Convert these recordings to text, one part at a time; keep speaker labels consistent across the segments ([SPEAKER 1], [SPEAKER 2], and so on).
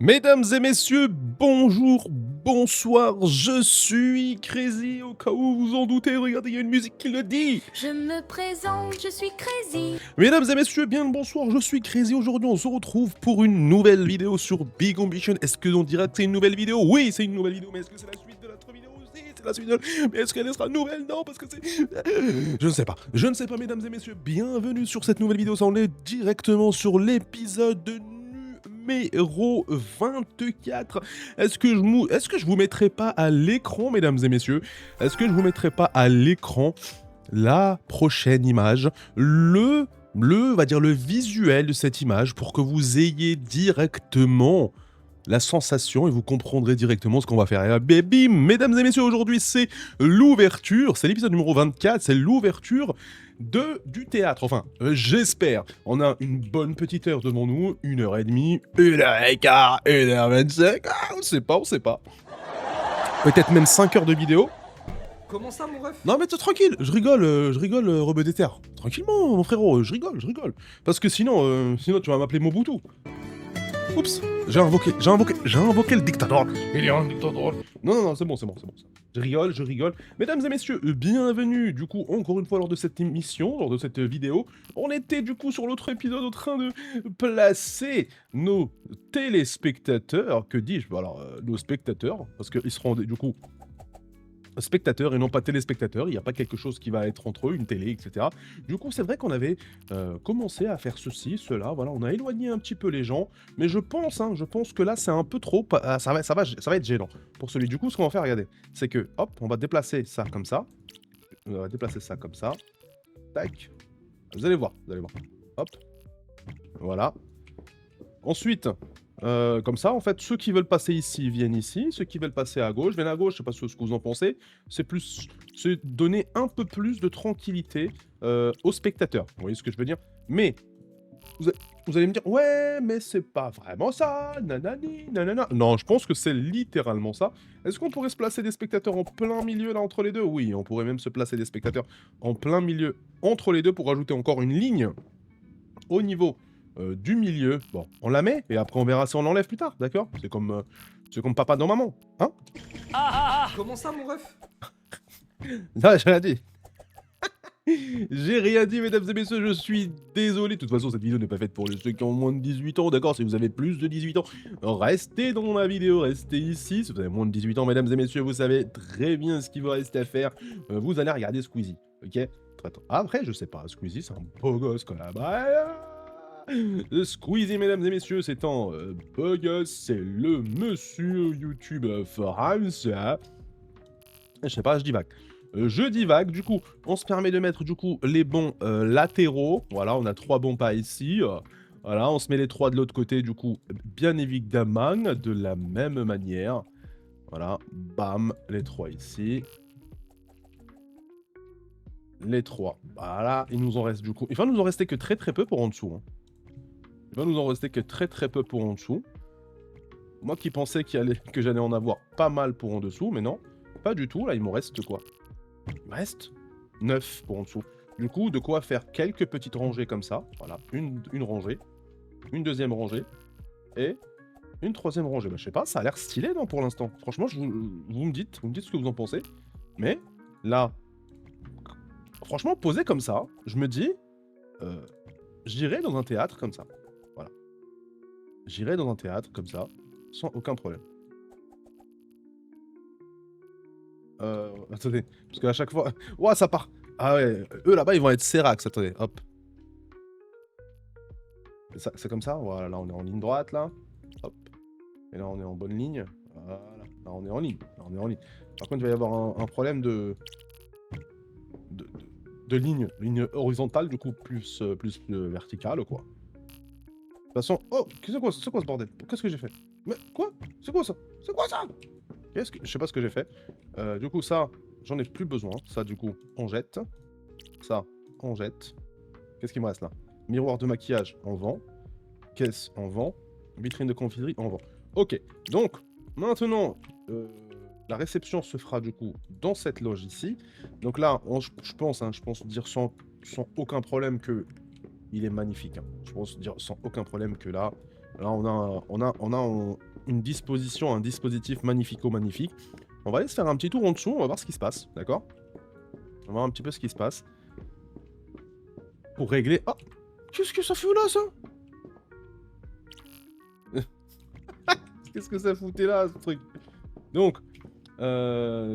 [SPEAKER 1] Mesdames et messieurs, bonjour, bonsoir, je suis Crazy, au cas où vous en doutez, regardez, il y a une musique qui le dit.
[SPEAKER 2] Je me présente, je suis Crazy.
[SPEAKER 1] Mesdames et messieurs, bien le bonsoir, je suis Crazy, aujourd'hui on se retrouve pour une nouvelle vidéo sur Big Ambition. Est-ce que l'on dira que c'est une nouvelle vidéo? Oui, c'est une nouvelle vidéo, mais est-ce que c'est la suite de notre vidéo aussi? C'est la suite de... Mais est-ce qu'elle sera nouvelle? Non, parce que c'est... Je ne sais pas, mesdames et messieurs, bienvenue sur cette nouvelle vidéo, ça on est directement sur l'épisode numéro 24. Est-ce que je vous mettrai pas à l'écran, mesdames et messieurs? Est-ce que je vous mettrai pas à l'écran la prochaine image, on va dire le visuel de cette image pour que vous ayez directement la sensation et vous comprendrez directement ce qu'on va faire. Et bim, mesdames et messieurs, aujourd'hui c'est l'ouverture, c'est l'épisode numéro 24, c'est l'ouverture du théâtre. Enfin, j'espère. On a une bonne petite heure devant nous, 1h30, 1h15, 1h25, on sait pas. Peut-être même 5 heures de vidéo.
[SPEAKER 3] Comment ça, mon ref?
[SPEAKER 1] Non mais tranquille, je rigole, Rebeu des Terres. Tranquillement, mon frérot, je rigole. Parce que sinon tu vas m'appeler Mobutu. Oups, j'ai invoqué le dictateur. Il est un dictateur. Non, c'est bon. Je rigole. Mesdames et messieurs, bienvenue, du coup, encore une fois lors de cette émission, lors de cette vidéo. On était, du coup, sur l'autre épisode en train de placer nos téléspectateurs, que dis-je? Alors, nos spectateurs, parce qu'ils seront, du coup, spectateurs et non pas téléspectateurs, il n'y a pas quelque chose qui va être entre eux, une télé, etc. Du coup, c'est vrai qu'on avait commencé à faire ceci, cela, voilà, on a éloigné un petit peu les gens, mais je pense que là, c'est un peu trop, ça va être gênant pour celui. Du coup, ce qu'on va faire, regardez, c'est que, hop, on va déplacer ça comme ça, tac, vous allez voir, hop, voilà. Ensuite, comme ça, en fait, ceux qui veulent passer ici viennent ici, ceux qui veulent passer à gauche viennent à gauche. Je sais pas ce que vous en pensez. C'est donner un peu plus de tranquillité aux spectateurs. Vous voyez ce que je veux dire? Mais vous allez me dire, ouais, mais c'est pas vraiment ça, nanani, nanana. Non, je pense que c'est littéralement ça. Est-ce qu'on pourrait se placer des spectateurs en plein milieu là entre les deux? Oui, on pourrait même se placer des spectateurs en plein milieu entre les deux pour rajouter encore une ligne au niveau du milieu. Bon, on la met et après on verra si on l'enlève plus tard, d'accord? C'est comme papa dans maman, hein?
[SPEAKER 3] Comment ça, mon ref?
[SPEAKER 1] Non, j'ai rien dit. J'ai rien dit, mesdames et messieurs, je suis désolé. De toute façon, cette vidéo n'est pas faite pour ceux qui ont moins de 18 ans, d'accord? Si vous avez plus de 18 ans, restez dans ma vidéo, restez ici. Si vous avez moins de 18 ans, mesdames et messieurs, vous savez très bien ce qu'il vous reste à faire. Vous allez regarder Squeezie, ok? Après, je sais pas, Squeezie, c'est un beau gosse quand même. Squeezie, mesdames et messieurs, c'est un beau gosse, c'est le monsieur YouTube français. Je sais pas, je divague, du coup, on se permet de mettre du coup les bons latéraux. Voilà, on a 3 bons pas ici. Voilà, on se met les 3 de l'autre côté, du coup, bien évidemment, de la même manière. Voilà, bam, les 3 ici. Les 3, voilà, il nous en reste du coup... Il va nous en rester que très peu pour en dessous. Hein. Il va nous en rester que très peu pour en dessous. Moi qui pensais que j'allais en avoir pas mal pour en dessous, mais non, pas du tout. Là, il m'en reste quoi? Il me reste 9 pour en dessous. Du coup, de quoi faire quelques petites rangées comme ça. Voilà, une rangée, une deuxième rangée, et une troisième rangée. Bah, je sais pas, ça a l'air stylé, non, pour l'instant. Franchement, vous me dites ce que vous en pensez. Mais, là, franchement, posé comme ça, je me dis, j'irai dans un théâtre comme ça. Voilà. J'irai dans un théâtre comme ça, sans aucun problème. Attendez, parce qu'à chaque fois... Ouah, ça part. Ah ouais, eux là-bas, ils vont être Serax, attendez, hop. C'est comme ça, voilà, là on est en ligne droite, là. Hop. Et là on est en bonne ligne. Voilà, là on est en ligne. Par contre, il va y avoir un problème de ligne horizontale, du coup, plus verticale, quoi. De toute façon... Oh, c'est quoi ce bordel? Qu'est-ce que j'ai fait? Mais quoi? C'est quoi ça? Je sais pas ce que j'ai fait. Du coup, ça, j'en ai plus besoin. Ça, du coup, on jette. Ça, on jette. Qu'est-ce qu'il me reste là? Miroir de maquillage, on vend. Caisse, on vend. Vitrine de confiserie, on vend. Ok, donc, maintenant, la réception se fera du coup dans cette loge ici. Donc là, je pense dire sans aucun problème que il est magnifique. Hein. Je pense dire sans aucun problème que là, Là, une disposition, un dispositif magnifico-magnifique. On va aller se faire un petit tour en dessous, on va voir ce qui se passe, d'accord? On va voir un petit peu ce qui se passe. Pour régler... Oh! Qu'est-ce que ça fout là, ça? Qu'est-ce que ça foutait là, ce truc? Donc,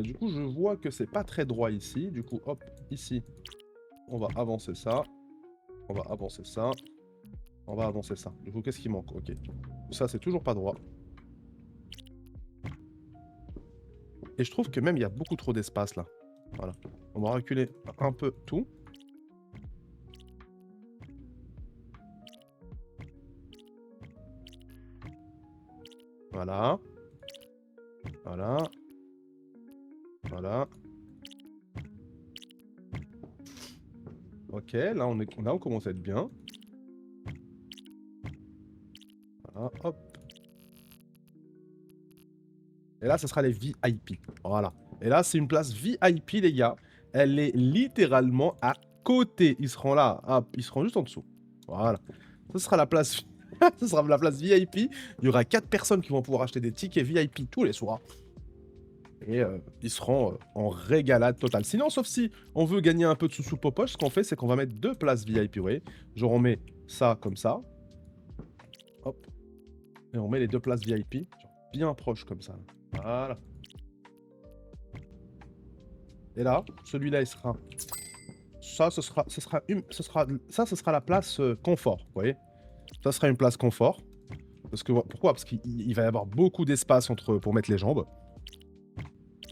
[SPEAKER 1] du coup, je vois que c'est pas très droit ici. Du coup, hop, ici, on va avancer ça. On va avancer ça. On va avancer ça. Du coup, qu'est-ce qui manque? Ok. Ça, c'est toujours pas droit. Et je trouve que même, il y a beaucoup trop d'espace, là. Voilà. On va reculer un peu tout. Voilà. Voilà. Voilà. Ok, là on commence à être bien. Voilà, hop. Et là, ce sera les VIP. Voilà. Et là, c'est une place VIP, les gars. Elle est littéralement à côté. Ils seront là. Hop, ils seront juste en dessous. Voilà. Ce sera la place... Ce sera la place VIP. Il y aura 4 personnes qui vont pouvoir acheter des tickets VIP tous les soirs. Et ils seront en régalade totale. Sinon, sauf si on veut gagner un peu de sous-sous au poche, ce qu'on fait, c'est qu'on va mettre 2 places VIP, vous voyez. Genre, on met ça comme ça. Hop. Et on met les 2 places VIP, genre bien proches comme ça. Voilà. Et là, celui-là, il sera... Ça, ce sera la place confort, vous voyez. Ça sera une place confort. Parce que, pourquoi? Parce qu'il va y avoir beaucoup d'espace pour mettre les jambes.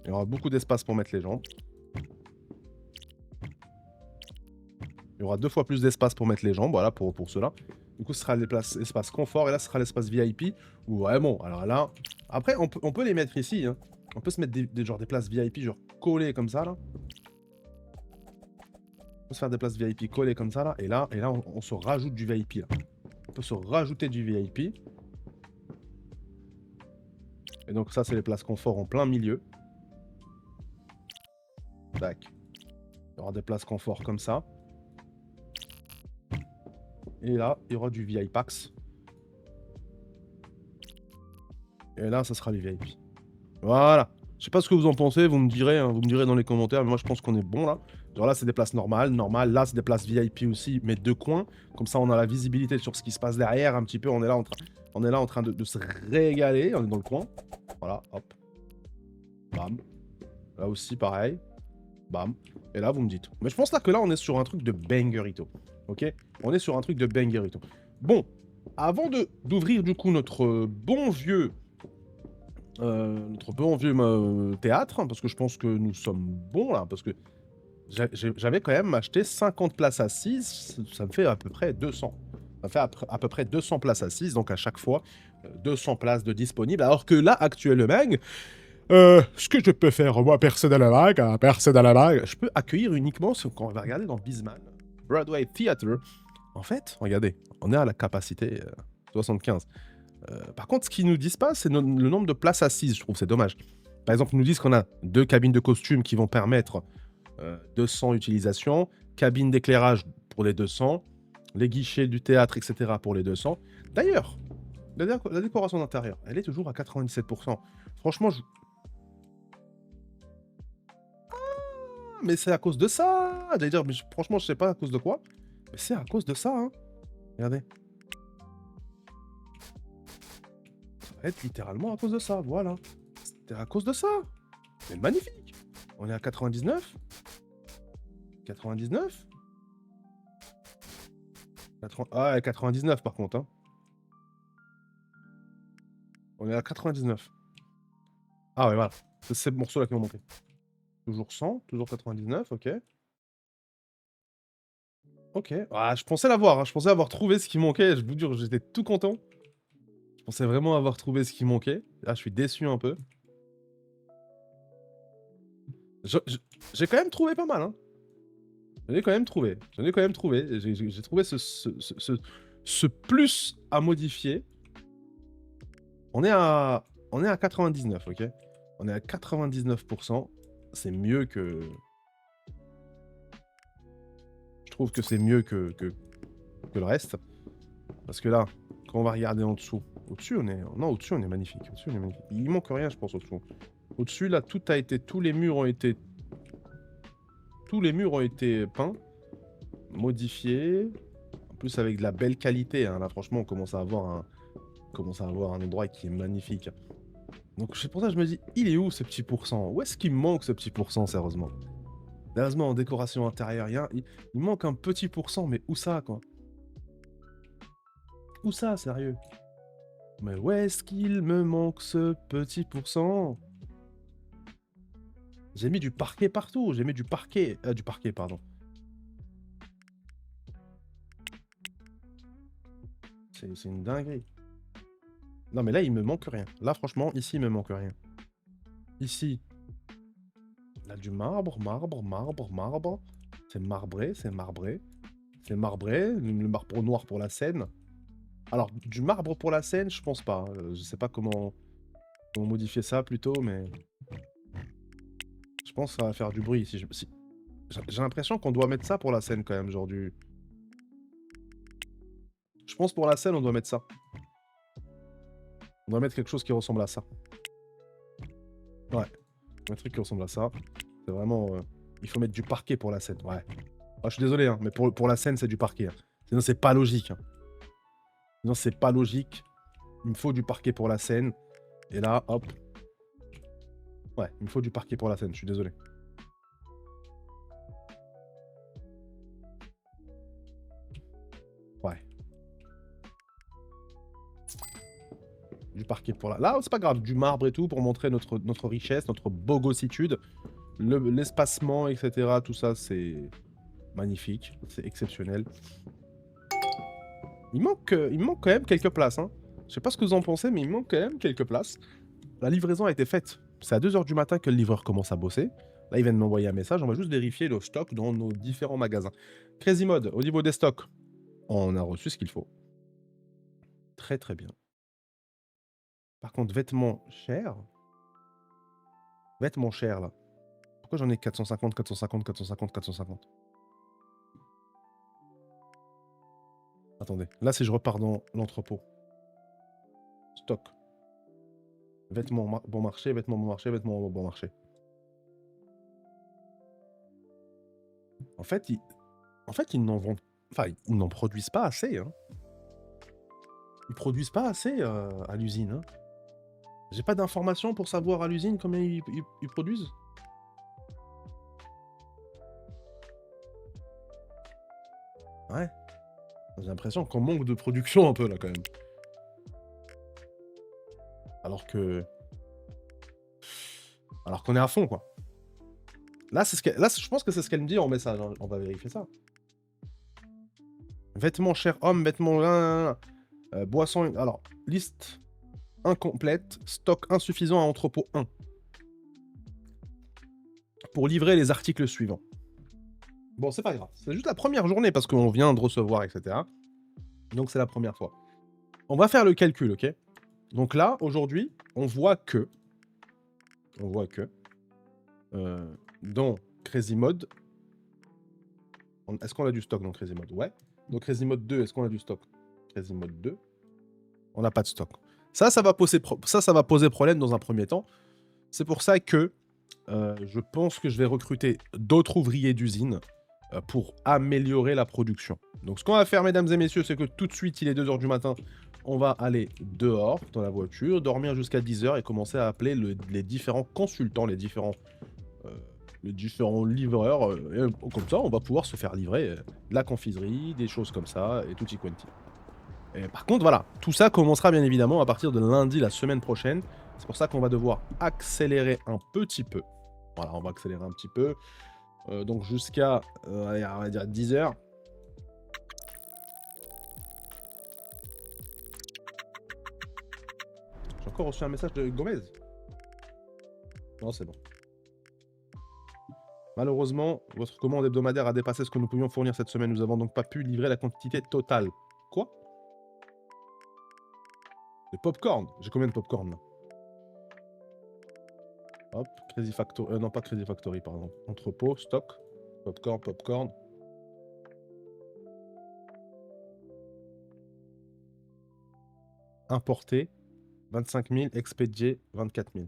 [SPEAKER 1] Il y aura beaucoup d'espace pour mettre les jambes. Il y aura 2 fois plus d'espace pour mettre les jambes, voilà, pour cela. Du coup, ce sera l'espace confort, et là, ce sera l'espace VIP. Où vraiment, alors là... Après, on peut les mettre ici, hein. On peut se mettre des places VIP, genre collées comme ça, là. On peut se faire des places VIP collées comme ça, là. Et là, on se rajoute du VIP, là. On peut se rajouter du VIP. Et donc ça, c'est les places confort en plein milieu. Tac. Il y aura des places confort comme ça. Et là, il y aura du VIPax. Et là, ça sera du VIP. Voilà. Je sais pas ce que vous en pensez, vous me direz dans les commentaires, mais moi je pense qu'on est bon là. Genre là, c'est des places normales. Là, c'est des places VIP aussi, mais de coin. Comme ça, on a la visibilité sur ce qui se passe derrière un petit peu. On est là en train de se régaler. On est dans le coin. Voilà, hop. Bam. Là aussi, pareil. Bam. Et là, vous me dites. Mais je pense là que là, on est sur un truc de bangerito. Ok? On est sur un truc de bangerito. Bon, avant d'ouvrir du coup notre bon vieux théâtre, hein, parce que je pense que nous sommes bons là, parce que j'avais quand même acheté 50 places assises, ça me fait à peu près 200. Ça fait à peu près 200 places assises, donc à chaque fois, 200 places de disponibles, alors que là, actuellement, ce que je peux faire, moi, personnellement, je peux accueillir uniquement, quand on va regarder dans Bisman, Broadway Theatre, en fait, regardez, on est à la capacité 75. Par contre, ce qu'ils nous disent pas, c'est le nombre de places assises, je trouve, c'est dommage. Par exemple, ils nous disent qu'on a 2 cabines de costumes qui vont permettre 200 utilisations, cabine d'éclairage pour les 200, les guichets du théâtre, etc. pour les 200. D'ailleurs, la décoration d'intérieur, elle est toujours à 97%. Franchement, mais c'est à cause de ça. J'allais dire, mais franchement, je sais pas à cause de quoi. Mais c'est à cause de ça, hein. Regardez. Ça va être littéralement à cause de ça, voilà. C'était à cause de ça. C'est magnifique. On est à 99. 99. Ah, ouais, 99 par contre, hein. On est à 99. Ah ouais, voilà. C'est ce morceau-là qui m'a manqué. Toujours 100, toujours 99, ok. Ok. Ah, je pensais l'avoir, hein. Je pensais avoir trouvé ce qui manquait. Je vous jure, j'étais tout content. Je pensais vraiment avoir trouvé ce qui manquait. Là, je suis déçu un peu. J'ai quand même trouvé pas mal, hein. J'en ai quand même trouvé. J'ai trouvé ce plus à modifier. On est à 99, ok? On est à 99%. C'est mieux que... Je trouve que c'est mieux que le reste. Parce que là, on va regarder en dessous. Au-dessus, on est... Non, au-dessus, on est magnifique. Au-dessus, on est magnifique. Il manque rien, je pense, au-dessous. Au-dessus, là, tout a été... Tous les murs ont été... Tous les murs ont été peints, modifiés. En plus, avec de la belle qualité. Hein. Là, franchement, on commence à avoir un endroit qui est magnifique. Donc, c'est pour ça que je me dis, il est où ce petit pourcent? Où est-ce qu'il me manque ce petit pourcent, sérieusement? Sérieusement, en décoration intérieure, il manque un petit pourcent, mais où ça, quoi? Où ça, sérieux? Mais où est-ce qu'il me manque ce petit pourcent? J'ai mis du parquet partout, j'ai mis du parquet, pardon. C'est une dinguerie. Non mais là, il me manque rien. Là, franchement, ici, il me manque rien. Ici, là, du marbre. C'est marbré. C'est marbré, le marbre noir pour la scène. Alors, du marbre pour la scène, je pense pas. Je sais pas comment modifier ça plutôt, mais... Je pense que ça va faire du bruit. J'ai l'impression qu'on doit mettre ça pour la scène quand même, genre du... Je pense pour la scène, on doit mettre ça. On doit mettre quelque chose qui ressemble à ça. Ouais. Un truc qui ressemble à ça. C'est vraiment... Il faut mettre du parquet pour la scène, ouais. Ah, je suis désolé, hein, mais pour la scène, c'est du parquet. Hein. Sinon, c'est pas logique. Hein. Sinon, c'est pas logique. Il me faut du parquet pour la scène. Et là, hop. Ouais, il me faut du parquet pour la scène, je suis désolé. Ouais. Du parquet pour la... Là, c'est pas grave, du marbre et tout pour montrer notre richesse, notre bogossitude. L'espacement, etc. Tout ça, c'est magnifique. C'est exceptionnel. Il manque quand même quelques places. Hein. Je sais pas ce que vous en pensez, mais il manque quand même quelques places. La livraison a été faite. C'est à 2 h du matin que le livreur commence à bosser. Là, il vient de m'envoyer un message. On va juste vérifier le stock dans nos différents magasins. Crazy Mode, au niveau des stocks, on a reçu ce qu'il faut. Très, très bien. Par contre, vêtements chers. Vêtements chers, là. Pourquoi j'en ai 450, 450, 450, 450? Attendez. Là, si je repars dans l'entrepôt. Stock. Vêtements bon marché, vêtements bon marché, vêtements bon marché. En fait, ils n'en vendent... Enfin, ils n'en produisent pas assez. Hein. Ils produisent pas assez à l'usine. Hein. J'ai pas d'informations pour savoir à l'usine combien ils produisent. Ouais. J'ai l'impression qu'on manque de production un peu là quand même. Alors qu'on est à fond quoi. Là, je pense que c'est ce qu'elle me dit en message. Hein. On va vérifier ça. Vêtements chers hommes, vêtements... boissons... Alors, liste incomplète, stock insuffisant à entrepôt 1. Pour livrer les articles suivants. Bon, c'est pas grave. C'est juste la première journée parce qu'on vient de recevoir, etc. Donc, c'est la première fois. On va faire le calcul, ok? Donc là, aujourd'hui, on voit que... dans Crazy Mode... Est-ce qu'on a du stock dans Crazy Mode? Ouais. Dans Crazy Mode 2, est-ce qu'on a du stock? Crazy Mode 2. On n'a pas de stock. Ça va poser problème dans un premier temps. C'est pour ça que je pense que je vais recruter d'autres ouvriers d'usine pour améliorer la production. Donc ce qu'on va faire, mesdames et messieurs, c'est que tout de suite, il est 2 h du matin, on va aller dehors, dans la voiture, dormir jusqu'à 10 h et commencer à appeler les différents consultants, les différents livreurs. Et comme ça, on va pouvoir se faire livrer de la confiserie, des choses comme ça, et tutti quanti. Et par contre, voilà, tout ça commencera bien évidemment à partir de lundi, la semaine prochaine. C'est pour ça qu'on va devoir accélérer un petit peu. Voilà, on va accélérer un petit peu. Donc jusqu'à, on va dire 10 h. J'ai encore reçu un message de Gomez. Non, c'est bon. Malheureusement, votre commande hebdomadaire a dépassé ce que nous pouvions fournir cette semaine. Nous avons donc pas pu livrer la quantité totale. Quoi? De popcorn. J'ai combien de popcorn là? Hop, Crazy Factory. Non, pas Crazy Factory, pardon. Entrepôt, stock. Popcorn. Importé, 25 000. Expédié, 24 000.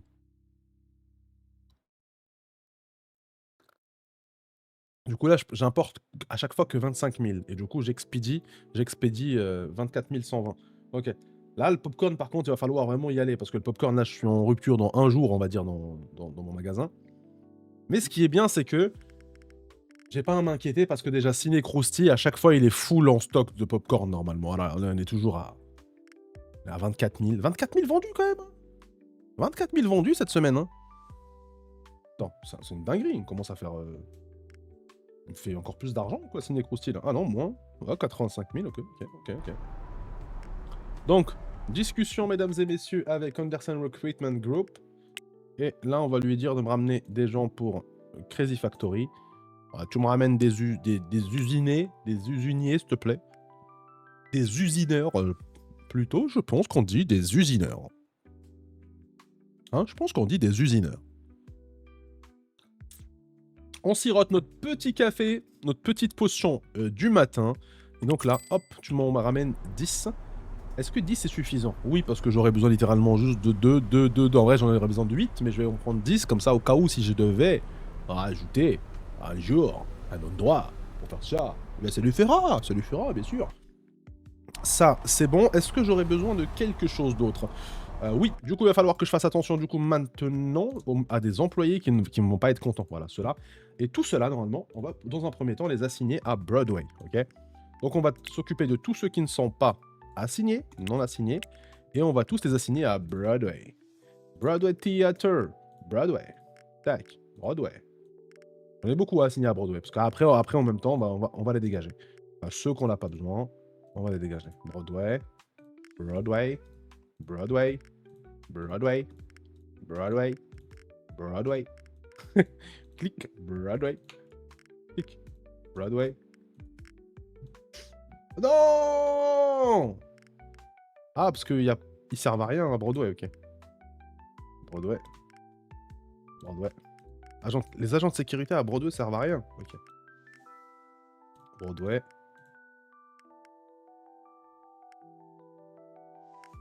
[SPEAKER 1] Du coup, là, j'importe à chaque fois que 25 000. Et du coup, j'expédie 24 120. Ok. Là, le popcorn, par contre, il va falloir vraiment y aller. Parce que le popcorn, là, je suis en rupture dans un jour, on va dire, dans mon magasin. Mais ce qui est bien, c'est que j'ai pas à m'inquiéter parce que déjà, Ciné Krusty, à chaque fois, il est full en stock de popcorn, normalement. Voilà, on est toujours à 24 000. 24 000 vendus, quand même. 24 000 vendus cette semaine. Hein. Attends, c'est une dinguerie. On commence à faire... Il fait encore plus d'argent, quoi, Ciné Krusty, là. Ah non, moins. Ah, 85 000, ok. Donc, discussion, mesdames et messieurs, avec Anderson Recruitment Group. Et là, on va lui dire de me ramener des gens pour Crazy Factory. Tu me ramènes des usinés, des usiniers, s'il te plaît. Des usineurs, plutôt, je pense qu'on dit des usineurs. Hein, je pense qu'on dit des usineurs. On sirote notre petit café, notre petite potion du matin. Et donc là, hop, tu m'en ramènes 10. Est-ce que 10 est suffisant? Oui, parce que j'aurais besoin littéralement juste de 2. En vrai, j'en aurais besoin de 8, mais je vais en prendre 10, comme ça, au cas où, si je devais rajouter un jour, un endroit pour faire ça, mais ça lui fera, bien sûr. Ça, c'est bon. Est-ce que j'aurais besoin de quelque chose d'autre? Oui, du coup, il va falloir que je fasse attention, du coup, maintenant, à des employés qui ne vont pas être contents. Voilà, ceux-là. Et tout cela, normalement, on va, dans un premier temps, les assigner à Broadway, ok? Donc, on va s'occuper de tous ceux qui ne sont pas assignés, non assignés, et on va tous les assigner à Broadway. Broadway Theater. Broadway. Tac. Broadway. On est beaucoup à assigner à Broadway, parce qu'après, en même temps, on va les dégager. Enfin, ceux qu'on n'a pas besoin, on va les dégager. Broadway. Broadway. Broadway. Broadway. Broadway. Broadway. Clic. Broadway. Clic. Broadway. Non! Ah, parce qu'ils servent à rien à Broadway, ok. Broadway. Broadway. Les agents de sécurité à Broadway servent à rien. Ok. Broadway.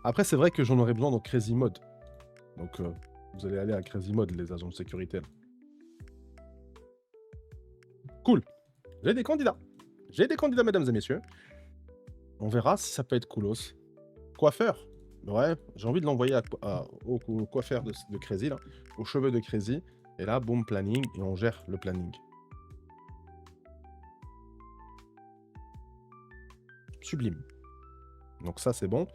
[SPEAKER 1] Après, c'est vrai que j'en aurais besoin dans Crazy Mode. Donc, vous allez aller à Crazy Mode, les agents de sécurité. Là. Cool. J'ai des candidats. Mesdames et messieurs. On verra si ça peut être coolos. Coiffeur. Ouais, j'ai envie de l'envoyer au coiffeur de Crazy, là. Aux cheveux de Crazy. Et là, boom, planning. Et on gère le planning. Sublime. Donc ça, c'est bon.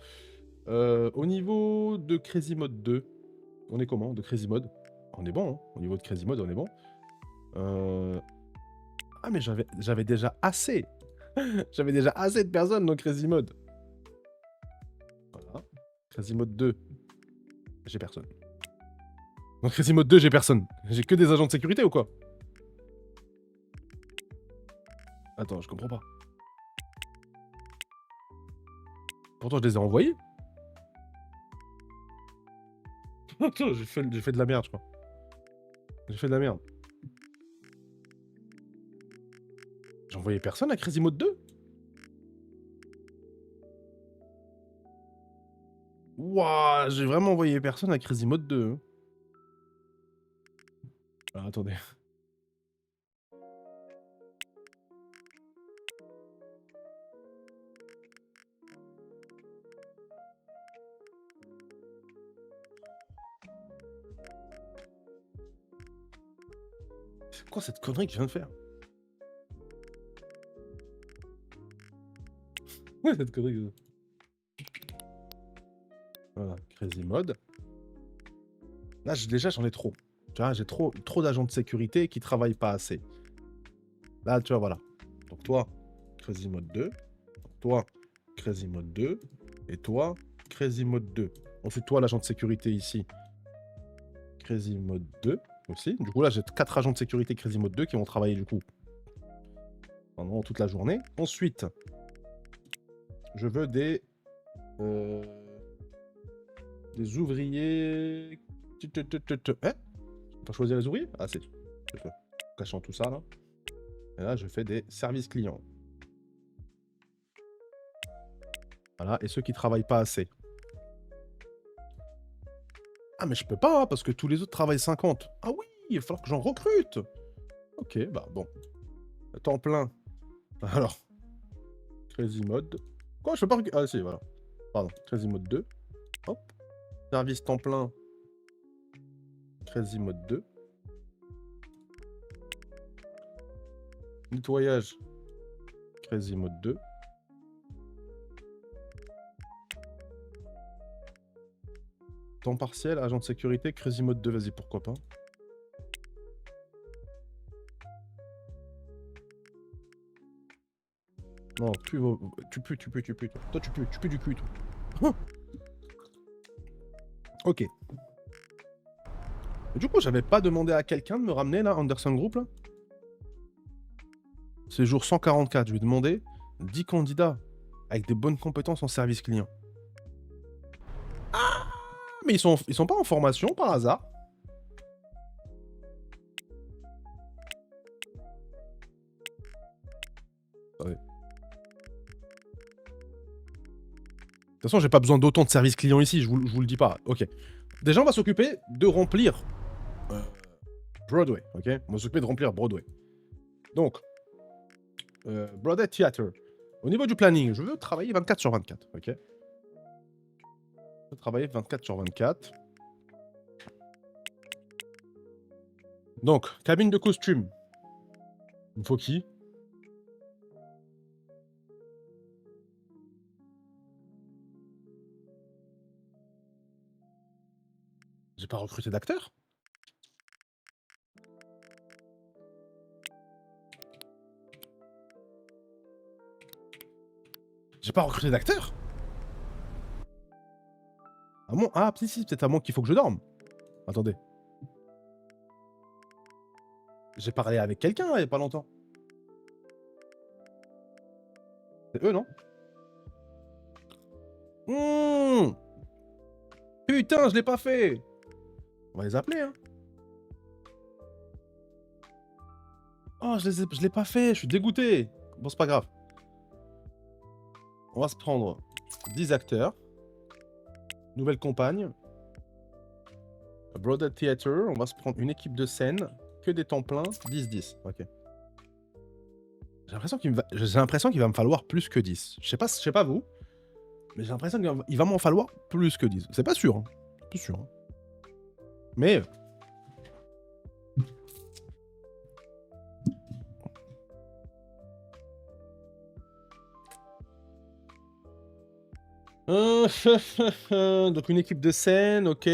[SPEAKER 1] Au niveau de Crazy Mode 2, on est comment de Crazy Mode? On est bon, hein. Au niveau de Crazy Mode, on est bon. Ah, mais j'avais déjà assez. J'avais déjà assez de personnes dans Crazy Mode. Voilà. Crazy Mode 2, j'ai personne. Dans Crazy Mode 2, j'ai personne. J'ai que des agents de sécurité ou quoi? Attends, je comprends pas. Pourtant, je les ai envoyés. Attends, j'ai fait de la merde, je crois. J'ai fait de la merde. J'ai envoyé personne à Crazy Mode 2? Wouah, j'ai vraiment envoyé personne à Crazy Mode 2. Hein. Alors, attendez. C'est quoi cette connerie que je viens de faire? Ouais, cette connerie. Voilà, Crazy Mode. Là, déjà, j'en ai trop. Tu vois, j'ai trop d'agents de sécurité qui travaillent pas assez. Là, tu vois, voilà. Donc toi, Crazy Mode 2. Toi, Crazy Mode 2. Et toi, Crazy Mode 2. Ensuite, toi, l'agent de sécurité ici. Crazy Mode 2 aussi. Du coup, là, j'ai 4 agents de sécurité Crazy Mode 2 qui vont travailler, du coup, pendant toute la journée. Ensuite, je veux des ouvriers... Hein? Je peux pas choisir les ouvriers? Ah, c'est... Cachant tout ça, là. Et là, je fais des services clients. Voilà, et ceux qui travaillent pas assez. Ah, mais je peux pas, hein, parce que tous les autres travaillent 50. Ah oui, il va falloir que j'en recrute. Ok, bah bon. Temps plein. Alors, Crazy Mode. Quoi, je peux pas... Ah si, voilà. Pardon, Crazy Mode 2. Hop. Service temps plein. Crazy Mode 2. Nettoyage. Crazy Mode 2. Temps partiel, agent de sécurité, Crazy Mode 2, vas-y, pourquoi pas. Non, tu pues. Toi, tu pues du cul, toi. Ok. Du coup, j'avais pas demandé à quelqu'un de me ramener, là, Anderson Group, là. C'est jour 144, je lui ai demandé 10 candidats avec des bonnes compétences en service client. Ah, mais ils sont pas en formation, par hasard. Attendez. De toute façon, j'ai pas besoin d'autant de services clients ici, je vous le dis pas. Ok. Déjà, on va s'occuper de remplir Broadway, ok? On va s'occuper de remplir Broadway. Donc, Broadway Theatre. Au niveau du planning, je veux travailler 24 sur 24, ok? Je veux travailler 24 sur 24. Donc, cabine de costume. Il me faut qui? J'ai pas recruté d'acteur? J'ai pas recruté d'acteur? Ah, si, peut-être à moi qu'il faut que je dorme. Attendez. J'ai parlé avec quelqu'un il y a pas longtemps. C'est eux, non? Putain, je l'ai pas fait. On va les appeler, hein. Oh, je l'ai pas fait, je suis dégoûté. Bon, c'est pas grave. On va se prendre 10 acteurs. Nouvelle compagne. Broadway Theatre. On va se prendre une équipe de scène. Que des temps pleins. 10-10. Ok. J'ai l'impression qu'il va me falloir plus que 10. Je sais pas vous. Mais j'ai l'impression qu'il va m'en falloir plus que 10. C'est pas sûr. Hein. Pas sûr. Hein. Mais... Donc une équipe de scène, ok.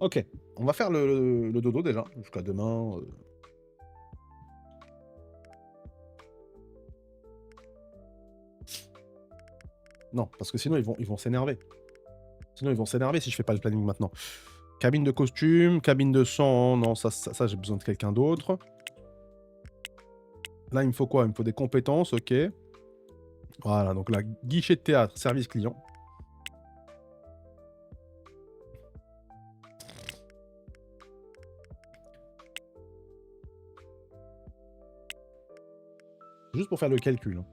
[SPEAKER 1] Ok, on va faire le dodo déjà, jusqu'à demain. Non, parce que sinon ils vont s'énerver. Sinon ils vont s'énerver si je fais pas le planning maintenant. Cabine de costume, cabine de sang, non, ça j'ai besoin de quelqu'un d'autre. Là il me faut quoi? Il me faut des compétences, ok. Voilà, donc là, guichet de théâtre, service client. Juste pour faire le calcul. Hein.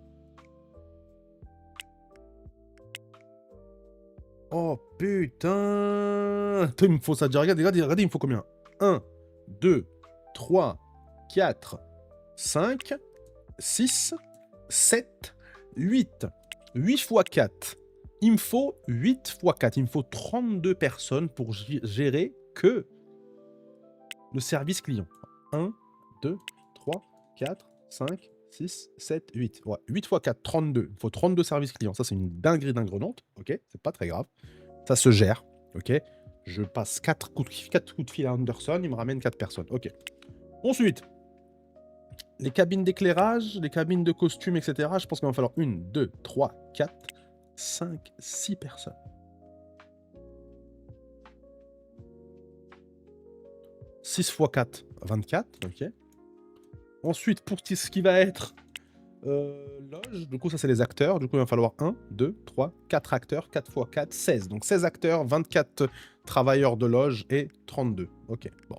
[SPEAKER 1] Oh putain! Il me faut ça déjà. Regardez, il me faut combien? 1, 2, 3, 4, 5, 6, 7, 8. 8 x 4. Il me faut 8 x 4. Il me faut 32 personnes pour gérer que le service client. 1, 2, 3, 4, 5, 6, 7, 8. Ouais, 8 x 4, 32. Il faut 32 services clients. Ça, c'est une dinguerie d'ingrenante. Ok, c'est pas très grave. Ça se gère. Ok. Je passe 4 coups de fil à Anderson. Il me ramène 4 personnes. Ok. Ensuite, les cabines d'éclairage, les cabines de costumes, etc. Je pense qu'il va falloir 1, 2, 3, 4, 5, 6 personnes. « 6 x 4, 24. Ok. Ensuite, pour ce qui va être loge, du coup, ça, c'est les acteurs. Du coup, il va falloir 1, 2, 3, 4 acteurs. 4 x 4, 16. Donc, 16 acteurs, 24 travailleurs de loge et 32. Ok, bon.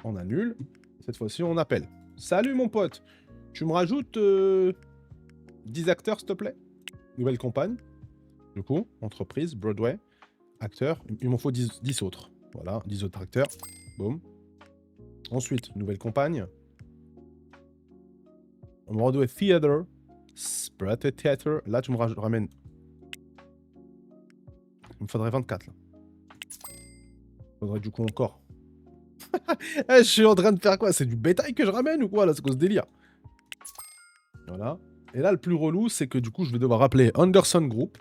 [SPEAKER 1] On annule. Cette fois-ci, on appelle. Salut, mon pote. Tu me rajoutes 10 acteurs, s'il te plaît? Nouvelle compagne. Du coup, entreprise, Broadway. acteurs. Il m'en faut 10 autres. Voilà, 10 autres acteurs. Boum. Ensuite, nouvelle compagne. On va redouer Theater. Spread Theater. Là, tu me ramènes. Il me faudrait 24 là. Il faudrait du coup encore. Je suis en train de faire quoi? C'est du bétail que je ramène ou quoi là? C'est quoi ce délire? Voilà. Et là, le plus relou, c'est que du coup, je vais devoir appeler Anderson Group.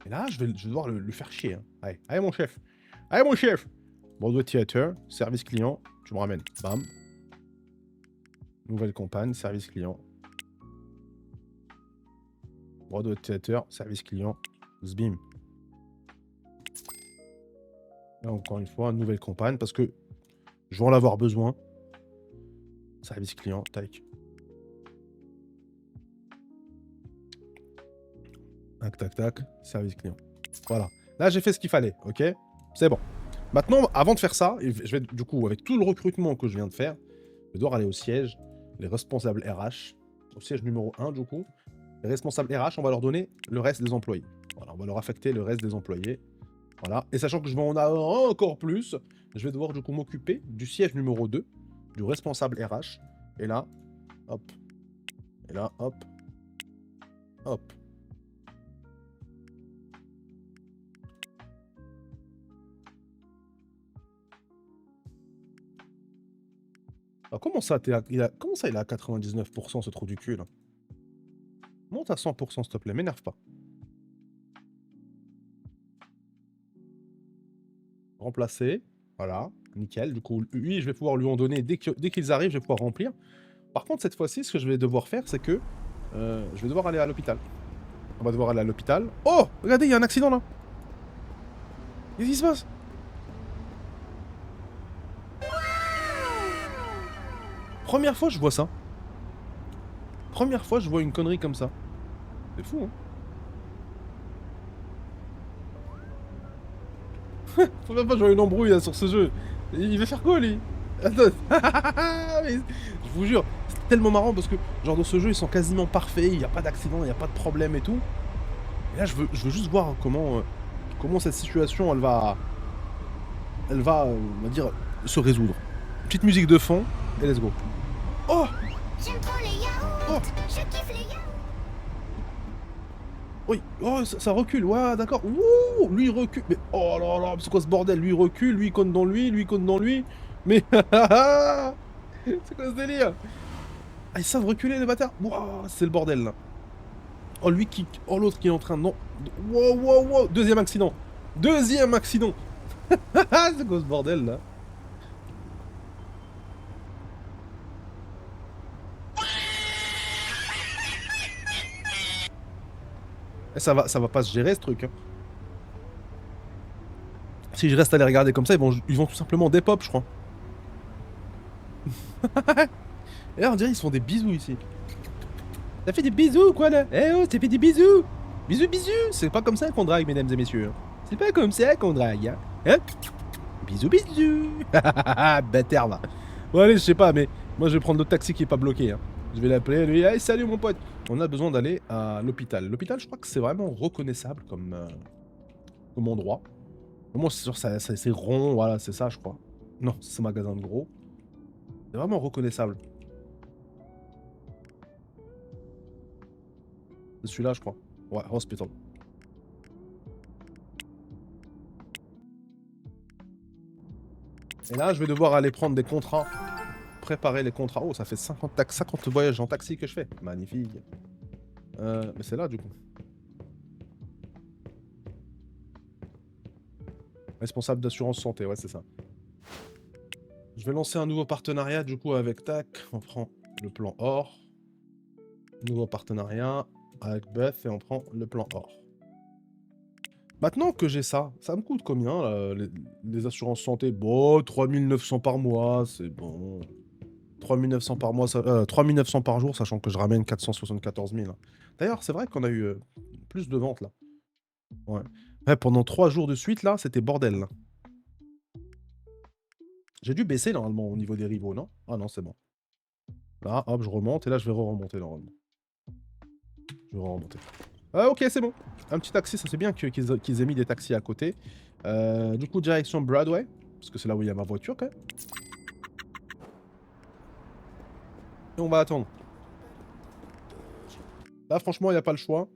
[SPEAKER 1] Et là, je vais devoir le faire chier. Hein. Allez, allez, mon chef. Allez, mon chef. Broadway Theater, service client, tu me ramènes. Bam. Nouvelle compagne, service client. Broadway Theater, service client. Zbim. Là, encore une fois, nouvelle compagne, parce que je vais en avoir besoin. Service client, tac. Tac, tac, tac, service client. Voilà. Là, j'ai fait ce qu'il fallait, ok? C'est bon. Maintenant, avant de faire ça, je vais du coup, avec tout le recrutement que je viens de faire, je vais devoir aller au siège, les responsables RH, au siège numéro 1 du coup. Les responsables RH, on va leur donner le reste des employés. Voilà, on va leur affecter le reste des employés. Voilà. Et sachant que je vais en avoir encore plus, je vais devoir du coup m'occuper du siège numéro 2, du responsable RH. Et là, hop. Et là, hop. Hop. Alors, comment ça, comment ça, il est à 99% ce trou du cul, là? Monte à 100%, s'il te plaît, m'énerve pas. Remplacer, voilà, nickel. Du coup, lui, je vais pouvoir lui en donner dès qu'ils arrivent, je vais pouvoir remplir. Par contre, cette fois-ci, ce que je vais devoir faire, c'est que je vais devoir aller à l'hôpital. On va devoir aller à l'hôpital. Oh, regardez, il y a un accident, là. Qu'est-ce qui se passe? Première fois, je vois ça. Première fois, je vois une connerie comme ça. C'est fou, hein. Faut même pas jouer une embrouille là, sur ce jeu. Il va faire quoi, lui? Attends. Mais je vous jure, c'est tellement marrant parce que, genre, dans ce jeu, ils sont quasiment parfaits. Il n'y a pas d'accident, il n'y a pas de problème et tout. Et là, je veux juste voir comment cette situation, elle va, on va dire, se résoudre. Petite musique de fond, et let's go. Oh!
[SPEAKER 2] J'aime trop les yaourts.
[SPEAKER 1] Oh!
[SPEAKER 2] Je kiffe les yaourts.
[SPEAKER 1] Oui, oh, ça recule, ouais, d'accord. Ouh, lui il recule. Mais oh là là, c'est quoi ce bordel? Lui il recule, lui il compte dans lui, lui il compte dans lui. Mais c'est quoi ce délire? Ah, ils savent reculer les bâtards. Wouah, c'est le bordel là. Oh, lui qui. Oh, l'autre qui est en train de. Non. Wow, wow, wow. Deuxième accident. Deuxième accident. C'est quoi ce bordel là? Et ça va pas se gérer ce truc. Hein. Si je reste à les regarder comme ça, ils vont tout simplement dépop, je crois. Et là, on dirait qu'ils se font des bisous ici. T'as fait des bisous, quoi, là? Eh oh, t'as fait des bisous! Bisous, bisous! C'est pas comme ça qu'on drague, mesdames et messieurs. C'est pas comme ça qu'on drague, hein? Hop! Bisous, bisous! Bâtard, va. Bon, allez, je sais pas, mais moi, je vais prendre le taxi qui est pas bloqué, hein. Je vais l'appeler, lui, hey, salut, mon pote! On a besoin d'aller à l'hôpital. L'hôpital, je crois que c'est vraiment reconnaissable comme endroit. Moi, c'est sûr, c'est rond, voilà, c'est ça, je crois. Non, c'est magasin de gros. C'est vraiment reconnaissable. C'est celui-là, je crois. Ouais, hospital. Et là, je vais devoir aller prendre des contrats. Préparer les contrats. Oh, ça fait 50 voyages en taxi que je fais. Magnifique. Mais c'est là, du coup. Responsable d'assurance santé, ouais, c'est ça. Je vais lancer un nouveau partenariat, du coup, avec TAC. On prend le plan or. Nouveau partenariat avec Buff et on prend le plan or. Maintenant que j'ai ça, ça me coûte combien, là, les assurances santé? Bon, 3900 par mois, c'est bon. 3900 par mois, 3900 par jour, sachant que je ramène 474 000. D'ailleurs, c'est vrai qu'on a eu plus de ventes, là. Ouais. Ouais, pendant 3 jours de suite, là, c'était bordel, là. J'ai dû baisser, normalement, au niveau des rivaux, non? Ah non, c'est bon. Là, hop, je remonte, et là, je vais remonter, normalement. Je vais remonter. Ok, c'est bon. Un petit taxi, ça c'est bien qu'ils aient mis des taxis à côté. Du coup, direction Broadway. Parce que c'est là où il y a ma voiture, quand même. Et on va attendre. Là, franchement, il n'y a pas le choix.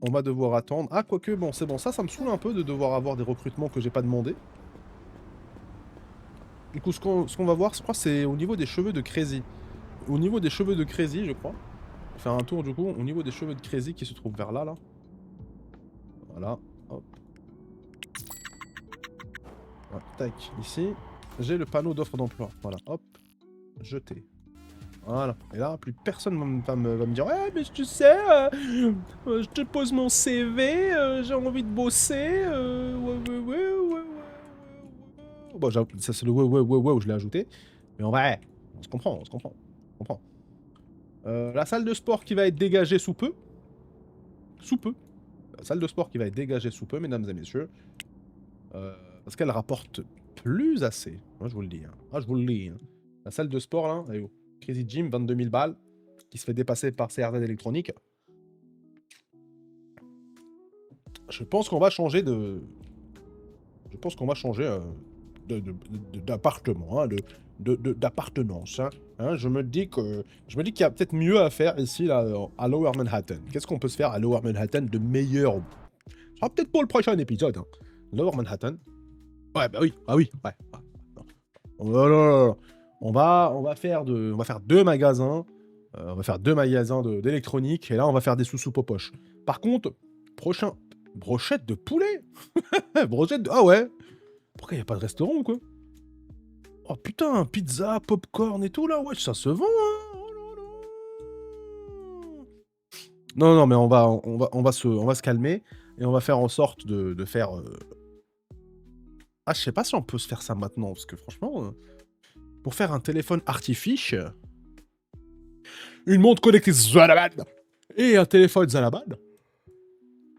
[SPEAKER 1] On va devoir attendre. Ah, quoique, bon, c'est bon. Ça me saoule un peu de devoir avoir des recrutements que j'ai pas demandé. Du coup, ce qu'on va voir, je crois, c'est au niveau des cheveux de Crazy. Au niveau des cheveux de Crazy, je crois. Faire un tour, du coup, au niveau des cheveux de Crazy qui se trouvent vers là, là. Voilà. Hop. Voilà, tac, ici. J'ai le panneau d'offre d'emploi. Voilà, hop. Jeté. Voilà. Et là, plus personne va me dire ouais, mais tu sais, je te pose mon CV, j'ai envie de bosser. Ouais. Bon, ça c'est le ouais où je l'ai ajouté. Mais en vrai, on se comprend. La salle de sport qui va être dégagée sous peu. La salle de sport qui va être dégagée sous peu, mesdames et messieurs. Parce qu'elle rapporte plus assez. Moi, je vous le dis. Hein. Je vous le dis. Hein. La salle de sport, là, elle est où? Crazy Gym, 22 000 balles, qui se fait dépasser par CRZ électronique. Je pense qu'on va changer de... Je pense qu'on va changer d'appartement, hein, d'appartenance. Hein. Je me dis qu'il y a peut-être mieux à faire ici, là, à Lower Manhattan. Qu'est-ce qu'on peut se faire à Lower Manhattan de meilleur? Ce sera peut-être pour le prochain épisode. Hein. Lower Manhattan. Ouais, bah oui. Ah oui, ouais. Oh là là là. On va faire deux magasins. On va faire deux magasins d'électronique. Et là, on va faire des sous-soupes aux poches. Par contre, prochain... Brochette de poulet. Brochette de... Ah ouais. Pourquoi il n'y a pas de restaurant ou quoi? Oh putain, pizza, popcorn et tout là. Ouais, ça se vend, hein. Oh là là. Non, mais on va se calmer. Et on va faire en sorte de faire... Ah, je sais pas si on peut se faire ça maintenant. Parce que franchement... Pour faire un téléphone artifice, une montre connectée Zalabad et un téléphone Zalabad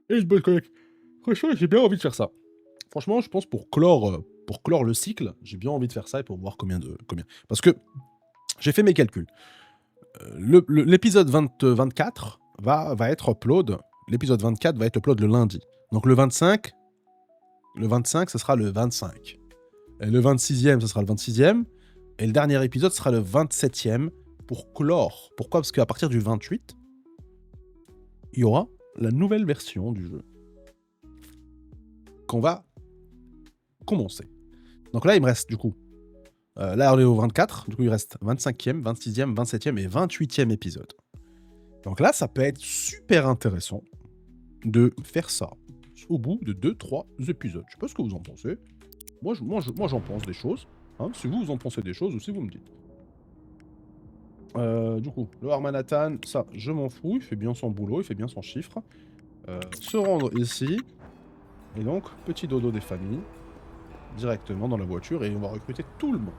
[SPEAKER 1] et une bonne connectée. Franchement, j'ai bien envie de faire ça. Franchement, je pense pour clore le cycle, j'ai bien envie de faire ça et pour voir combien. Parce que j'ai fait mes calculs. L'épisode 24 va être upload. L'épisode 24 va être upload le lundi. Donc le 25, ce sera le 25. Et le 26e, ce sera le 26e. Et le dernier épisode sera le 27e pour clore. Pourquoi? Parce qu'à partir du 28, il y aura la nouvelle version du jeu qu'on va commencer. Donc là, il me reste du coup... là, on est au 24. Du coup, il reste 25e, 26e, 27e et 28e épisode. Donc là, ça peut être super intéressant de faire ça au bout de 2-3 épisodes. Je sais pas ce que vous en pensez. Moi, j'en pense des choses. Hein, si vous en pensez des choses, aussi vous me dites. Du coup, le Manhattan, ça, je m'en fous. Il fait bien son boulot, il fait bien son chiffre. Se rendre ici. Et donc, petit dodo des familles. Directement dans la voiture. Et on va recruter tout le monde.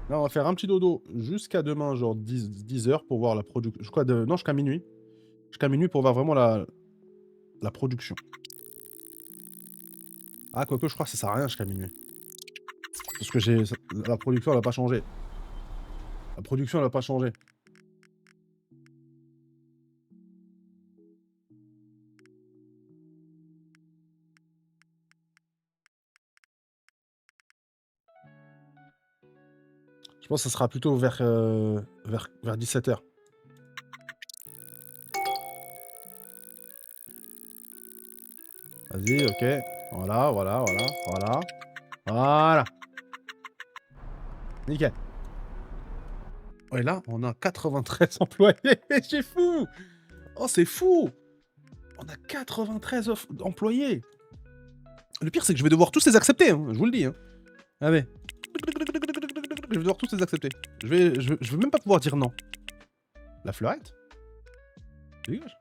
[SPEAKER 1] Là, on va faire un petit dodo jusqu'à demain, genre 10 heures pour voir la production. Non, jusqu'à minuit. Jusqu'à minuit pour voir vraiment la production. Ah, quoique, je crois que ça sert à rien jusqu'à minuit. Parce que la production, elle n'a pas changé. La production, elle n'a pas changé. Je pense que ça sera plutôt vers 17h. Vas-y, ok. Voilà. Nickel. Et là, on a 93 employés. C'est fou. Oh, c'est fou. On a 93 employés. Le pire, c'est que je vais devoir tous les accepter, hein, je vous le dis. Hein. Allez. Je vais devoir tous les accepter. Je vais même pas pouvoir dire non. La fleurette? Dégage.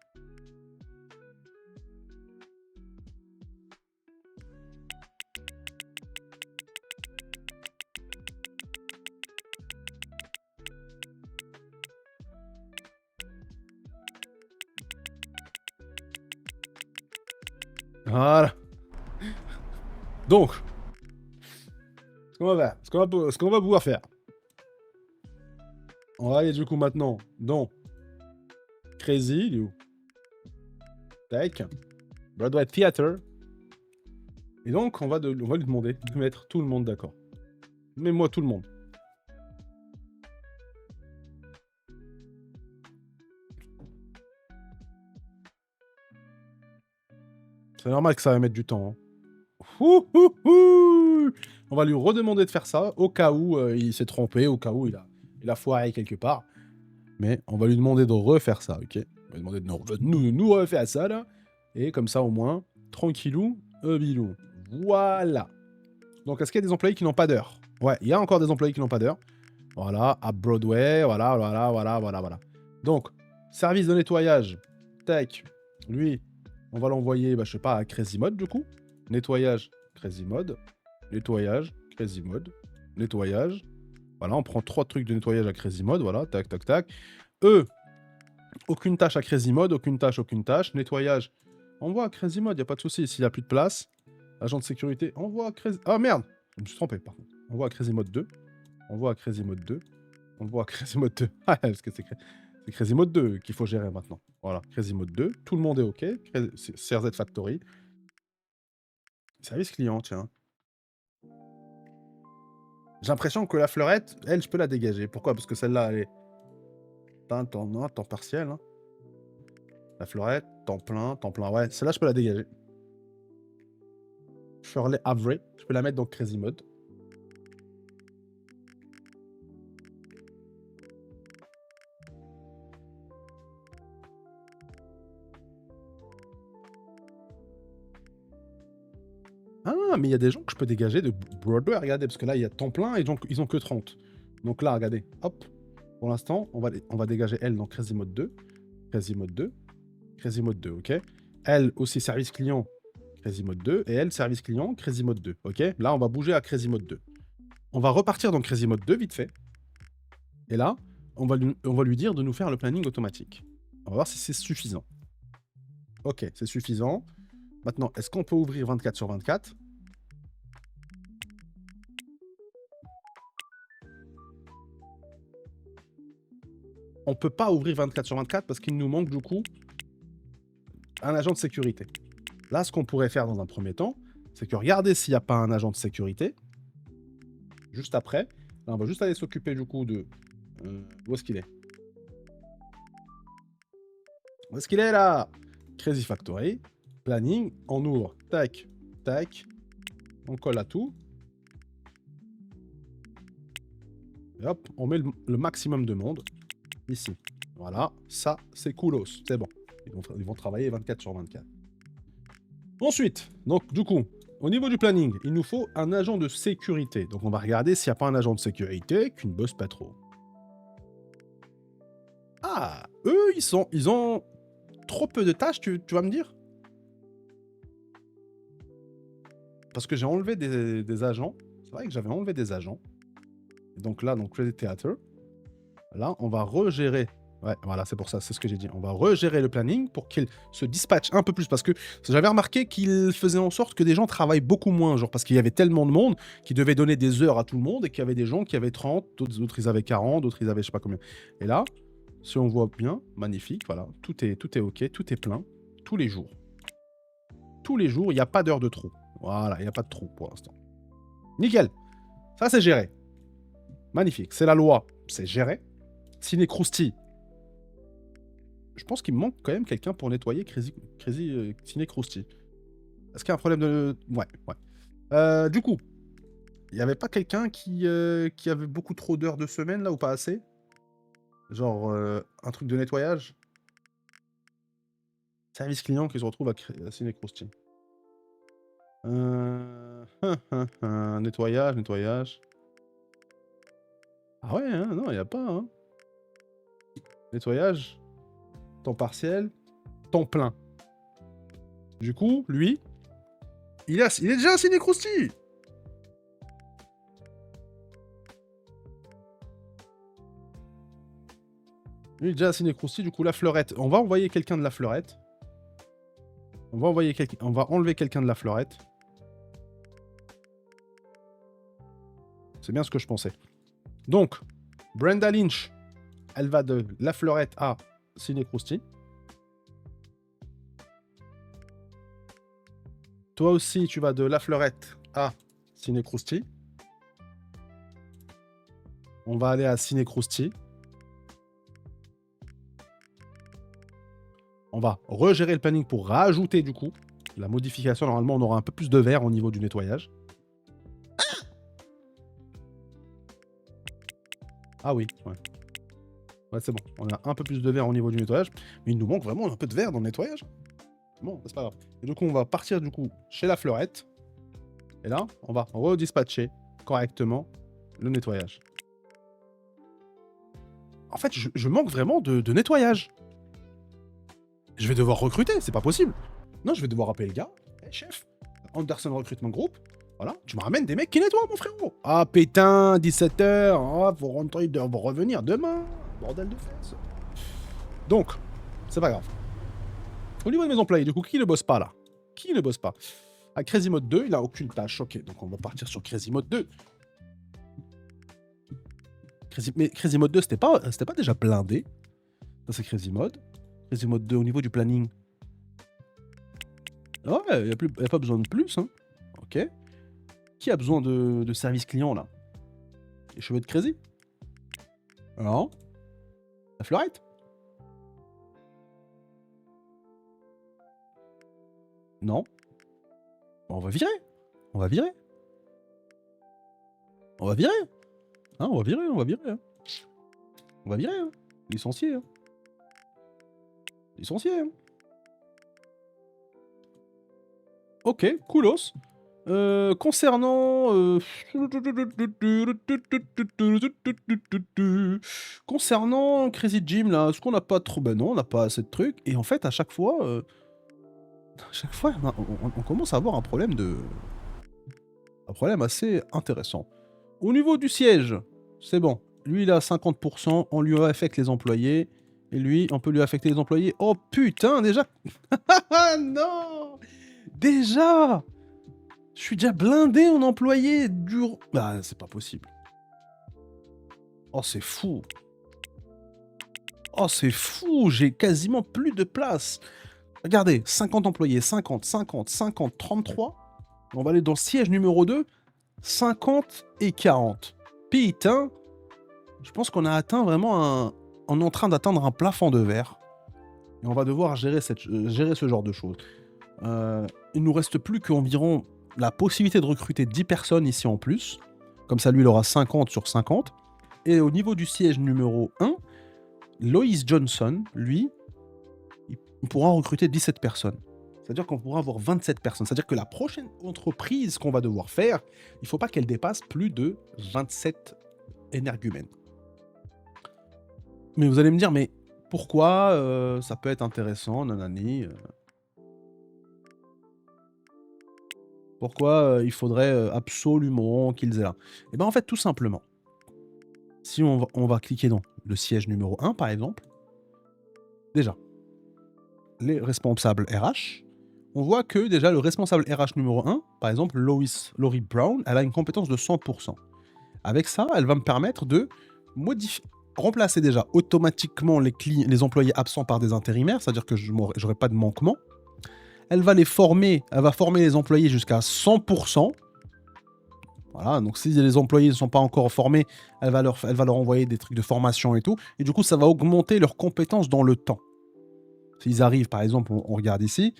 [SPEAKER 1] Voilà. Donc, ce qu'on va pouvoir faire. On va aller du coup maintenant dans Crazy, il est où? Tac. Broadway Theater. Et donc, on va lui demander de mettre tout le monde d'accord. Mets-moi tout le monde. C'est normal que ça va mettre du temps. Hein. Ouh, ouh, ouh. On va lui redemander de faire ça, au cas où il s'est trompé, au cas où il a foiré quelque part. Mais on va lui demander de refaire ça, ok? On va lui demander de nous refaire ça, là. Et comme ça, au moins, tranquillou, bilou. Voilà. Donc, est-ce qu'il y a des employés qui n'ont pas d'heure? Ouais, il y a encore des employés qui n'ont pas d'heure. Voilà, à Broadway, voilà. Donc, service de nettoyage. Tac. Lui, on va l'envoyer, je sais pas, à Crazy Mode, du coup. Nettoyage, Crazy Mode. Nettoyage, Crazy Mode. Nettoyage. Voilà, on prend 3 trucs de nettoyage à Crazy Mode, voilà, tac, tac, tac. Eux, aucune tâche à Crazy Mode, aucune tâche. Nettoyage, envoie à Crazy Mode, y a pas de souci. S'il n'y a plus de place, agent de sécurité, envoie à Crazy... Ah merde, je me suis trompé, par contre. Envoie à Crazy Mode 2. Envoie à Crazy Mode 2. Envoie à Crazy Mode 2. Ah, parce que c'est Crazy Mode 2 qu'il faut gérer maintenant. Voilà, Crazy Mode 2. Tout le monde est OK. CRZ Factory. Service client, tiens. J'ai l'impression que la fleurette, elle, je peux la dégager. Pourquoi? Parce que celle-là, elle est... temps partiel. Hein. La fleurette, temps plein. Ouais, celle-là, je peux la dégager. Shirley Avery, je peux la mettre dans Crazy Mode. Ah, mais il y a des gens que je peux dégager de Broadway, regardez, parce que là, il y a temps plein et donc ils ont que 30. Donc là, regardez, hop, pour l'instant, on va dégager elle dans Crazy Mode 2. Crazy Mode 2. Crazy Mode 2, ok. Elle aussi, service client, Crazy Mode 2. Et elle, service client, Crazy Mode 2, ok. Là, on va bouger à Crazy Mode 2. On va repartir dans Crazy Mode 2, vite fait. Et là, on va lui dire de nous faire le planning automatique. On va voir si c'est suffisant. Ok, c'est suffisant. Maintenant, est-ce qu'on peut ouvrir 24 sur 24 ? On peut pas ouvrir 24 sur 24 parce qu'il nous manque du coup un agent de sécurité. Là, ce qu'on pourrait faire dans un premier temps, c'est que regarder s'il n'y a pas un agent de sécurité. Juste après, là, on va juste aller s'occuper du coup de... où est-ce qu'il est? Où est-ce qu'il est là? Crazy Factory. Planning. On ouvre. Tac. Tac. On colle à tout. Et hop, on met le maximum de monde. Ici. Voilà. Ça, c'est coolos. C'est bon. Ils vont travailler 24 sur 24. Ensuite, donc du coup, au niveau du planning, il nous faut un agent de sécurité. Donc on va regarder s'il n'y a pas un agent de sécurité qui ne bosse pas trop. Ah, eux, ils ont trop peu de tâches, tu vas me dire? Parce que j'ai enlevé des agents. C'est vrai que j'avais enlevé des agents. Et donc là, dans Credit Theater, là, on va regérer. Ouais, voilà, c'est pour ça, c'est ce que j'ai dit. On va regérer le planning pour qu'il se dispatche un peu plus. Parce que j'avais remarqué qu'il faisait en sorte que des gens travaillent beaucoup moins. Genre parce qu'il y avait tellement de monde qu'ils devaient donner des heures à tout le monde et qu'il y avait des gens qui avaient 30, d'autres ils avaient 40, d'autres ils avaient je sais pas combien. Et là, si on voit bien, magnifique, voilà, tout est OK, tout est plein, tous les jours. Tous les jours, il n'y a pas d'heure de trou. Voilà, il n'y a pas de trou pour l'instant. Nickel. Ça, c'est géré. Magnifique. C'est la loi. C'est géré. Ciné Krusty. Je pense qu'il me manque quand même quelqu'un pour nettoyer Crazy Ciné Krusty. Est-ce qu'il y a un problème de... Ouais. Du coup, il n'y avait pas quelqu'un qui avait beaucoup trop d'heures de semaine, là, ou pas assez? Genre, un truc de nettoyage? Service client qui se retrouve à Ciné Krusty. Nettoyage. Ah ouais, hein, non, il n'y a pas. Hein. Nettoyage, temps partiel, temps plein. Du coup, lui, il est déjà à Ciné Krusty. Lui, il est déjà à Ciné Krusty. Du coup, la fleurette. On va envoyer quelqu'un de la fleurette. On va enlever quelqu'un de la fleurette. C'est bien ce que je pensais. Donc, Brenda Lynch, elle va de la fleurette à Cinecrousti. Toi aussi, tu vas de la fleurette à Cinecrousti. On va aller à Cinecrousti. On va regérer le planning pour rajouter du coup la modification. Normalement, on aura un peu plus de vert au niveau du nettoyage. Ah oui, ouais. Ouais, c'est bon. On a un peu plus de vert au niveau du nettoyage. Mais il nous manque vraiment un peu de vert dans le nettoyage. Bon, c'est pas grave. Et du coup, on va partir du coup chez la fleurette. Et là, on va redispatcher correctement le nettoyage. En fait, je manque vraiment de nettoyage. Je vais devoir recruter, c'est pas possible. Non, je vais devoir appeler le gars. Hey, chef, Anderson Recruitment Group. Voilà, tu me ramènes des mecs qui nettoient, mon frérot. Ah, putain, 17h. Oh, faut rentrer, faut revenir demain. Bordel de fesses. Donc, c'est pas grave. Au niveau de mes employés, du coup, qui ne bosse pas là? Qui ne bosse pas? À Crazy Mode 2, il n'a aucune tâche. Ok, donc on va partir sur Crazy Mode 2. Mais Crazy Mode 2, c'était pas déjà blindé? Ça, c'est Crazy Mode. Crazy Mode 2, au niveau du planning. Ouais, il n'y a pas besoin de plus. Hein. Ok. Qui a besoin de service client, là? Les cheveux de Crazy? Non. La fleurette? Non. On va virer. On va virer. On va virer. Hein, on va virer, on va virer. Hein. On va virer. Hein. Licencier. Hein. Licencier. Hein. Ok, coolos. Concernant... Concernant Crazy Jim, là, est-ce qu'on n'a pas trop... Ben non, on n'a pas assez de trucs. Et en fait, à chaque fois, on commence à avoir un problème un problème assez intéressant. Au niveau du siège, c'est bon. Lui, il a 50%, on lui affecte les employés. Et lui, on peut lui affecter les employés. Oh putain, déjà... non. Déjà, je suis déjà blindé en employé dur. Bah, c'est pas possible. Oh, c'est fou. Oh, c'est fou. J'ai quasiment plus de place. Regardez, 50 employés, 50, 50, 50, 33. On va aller dans le siège numéro 2, 50 et 40. Putain, je pense qu'on a atteint vraiment un... On est en train d'atteindre un plafond de verre. Et on va devoir gérer ce genre de choses. Il nous reste plus qu'environ la possibilité de recruter 10 personnes ici en plus. Comme ça, lui, il aura 50 sur 50. Et au niveau du siège numéro 1, Lois Johnson, lui, il pourra recruter 17 personnes. C'est-à-dire qu'on pourra avoir 27 personnes. C'est-à-dire que la prochaine entreprise qu'on va devoir faire, il ne faut pas qu'elle dépasse plus de 27 énergumènes. Mais vous allez me dire, mais pourquoi ça peut être intéressant, nanani Pourquoi il faudrait absolument qu'ils aient là? Et bien en fait, tout simplement, si on va cliquer dans le siège numéro 1, par exemple, déjà, les responsables RH, on voit que déjà le responsable RH numéro 1, par exemple, Laurie Brown, elle a une compétence de 100%. Avec ça, elle va me permettre de remplacer déjà automatiquement les employés absents par des intérimaires, c'est-à-dire que je n'aurai pas de manquement. Elle va former les employés jusqu'à 100%. Voilà, donc si les employés ne sont pas encore formés, elle va leur envoyer des trucs de formation et tout. Et du coup, ça va augmenter leurs compétences dans le temps. S'ils arrivent, par exemple, on regarde ici,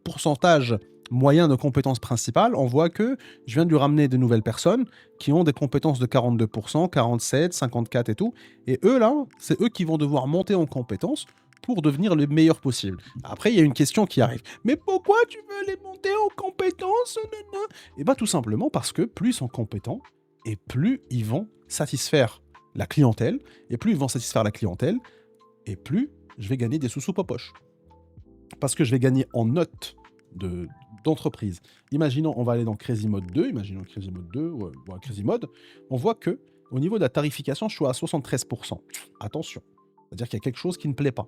[SPEAKER 1] pourcentage moyen de compétences principales, on voit que je viens de lui ramener de nouvelles personnes qui ont des compétences de 42%, 47%, 54% et tout. Et eux, là, c'est eux qui vont devoir monter en compétences pour devenir les meilleurs possibles. Après, il y a une question qui arrive. Mais pourquoi tu veux les monter en compétences? Et bien, tout simplement parce que plus ils sont compétents, et plus ils vont satisfaire la clientèle, et plus ils vont satisfaire la clientèle, et plus je vais gagner des sous-sous aux poches. Parce que je vais gagner en notes d'entreprise. Imaginons, on va aller dans Crazy Mode 2, Crazy Mode, on voit que au niveau de la tarification, je suis à 73%. Attention, c'est-à-dire qu'il y a quelque chose qui ne plaît pas.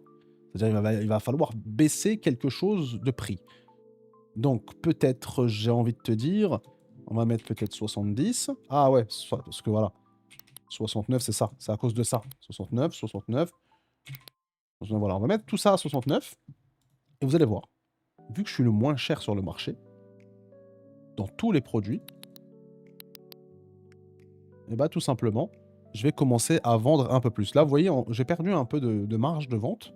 [SPEAKER 1] C'est-à-dire qu'il va falloir baisser quelque chose de prix. Donc peut-être, j'ai envie de te dire, on va mettre peut-être 70. Ah ouais, parce que voilà. 69, c'est ça. C'est à cause de ça. 69, 69. Voilà, on va mettre tout ça à 69. Et vous allez voir. Vu que je suis le moins cher sur le marché, dans tous les produits, et bah tout simplement, je vais commencer à vendre un peu plus. Là, vous voyez, j'ai perdu un peu de marge de vente.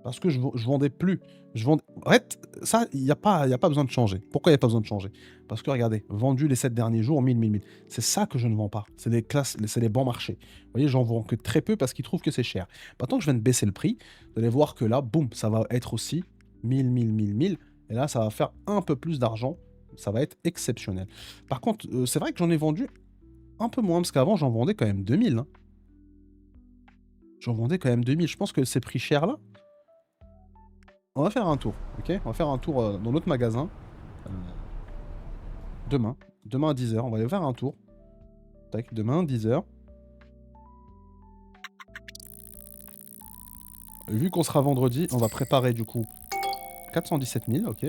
[SPEAKER 1] Parce que je vendais plus. En fait, ça, il n'y a pas besoin de changer. Pourquoi il n'y a pas besoin de changer? Parce que regardez, vendu les 7 derniers jours, 1000, 1000, 1000. C'est ça que je ne vends pas. C'est les classes, c'est les bons marchés. Vous voyez, j'en vends que très peu parce qu'ils trouvent que c'est cher. Maintenant que je viens de baisser le prix, vous allez voir que là, boum, ça va être aussi 1000, 1000, 1000, 1000. Et là, ça va faire un peu plus d'argent. Ça va être exceptionnel. Par contre, c'est vrai que j'en ai vendu un peu moins parce qu'avant, j'en vendais quand même 2000. Hein. J'en vendais quand même 2000. Je pense que ces prix chers là, on va faire un tour, ok? On va faire un tour dans notre magasin. Demain. Demain à 10h. On va aller faire un tour. Tac, demain à 10h. Vu qu'on sera vendredi, on va préparer du coup 417 000, ok?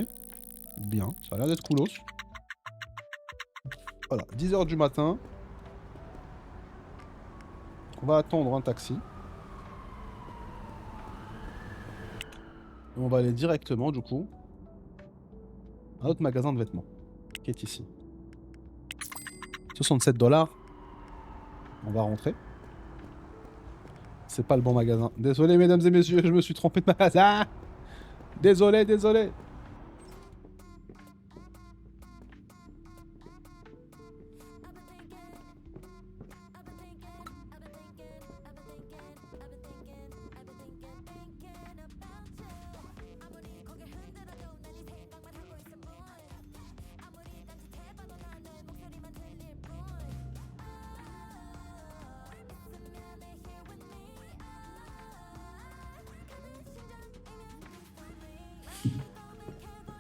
[SPEAKER 1] Bien, ça a l'air d'être coolos. Voilà, 10h du matin. On va attendre un taxi. Et on va aller directement, du coup, à notre magasin de vêtements, qui est ici. 67 $. On va rentrer. C'est pas le bon magasin. Désolé, mesdames et messieurs, je me suis trompé de magasin. Désolé, désolé.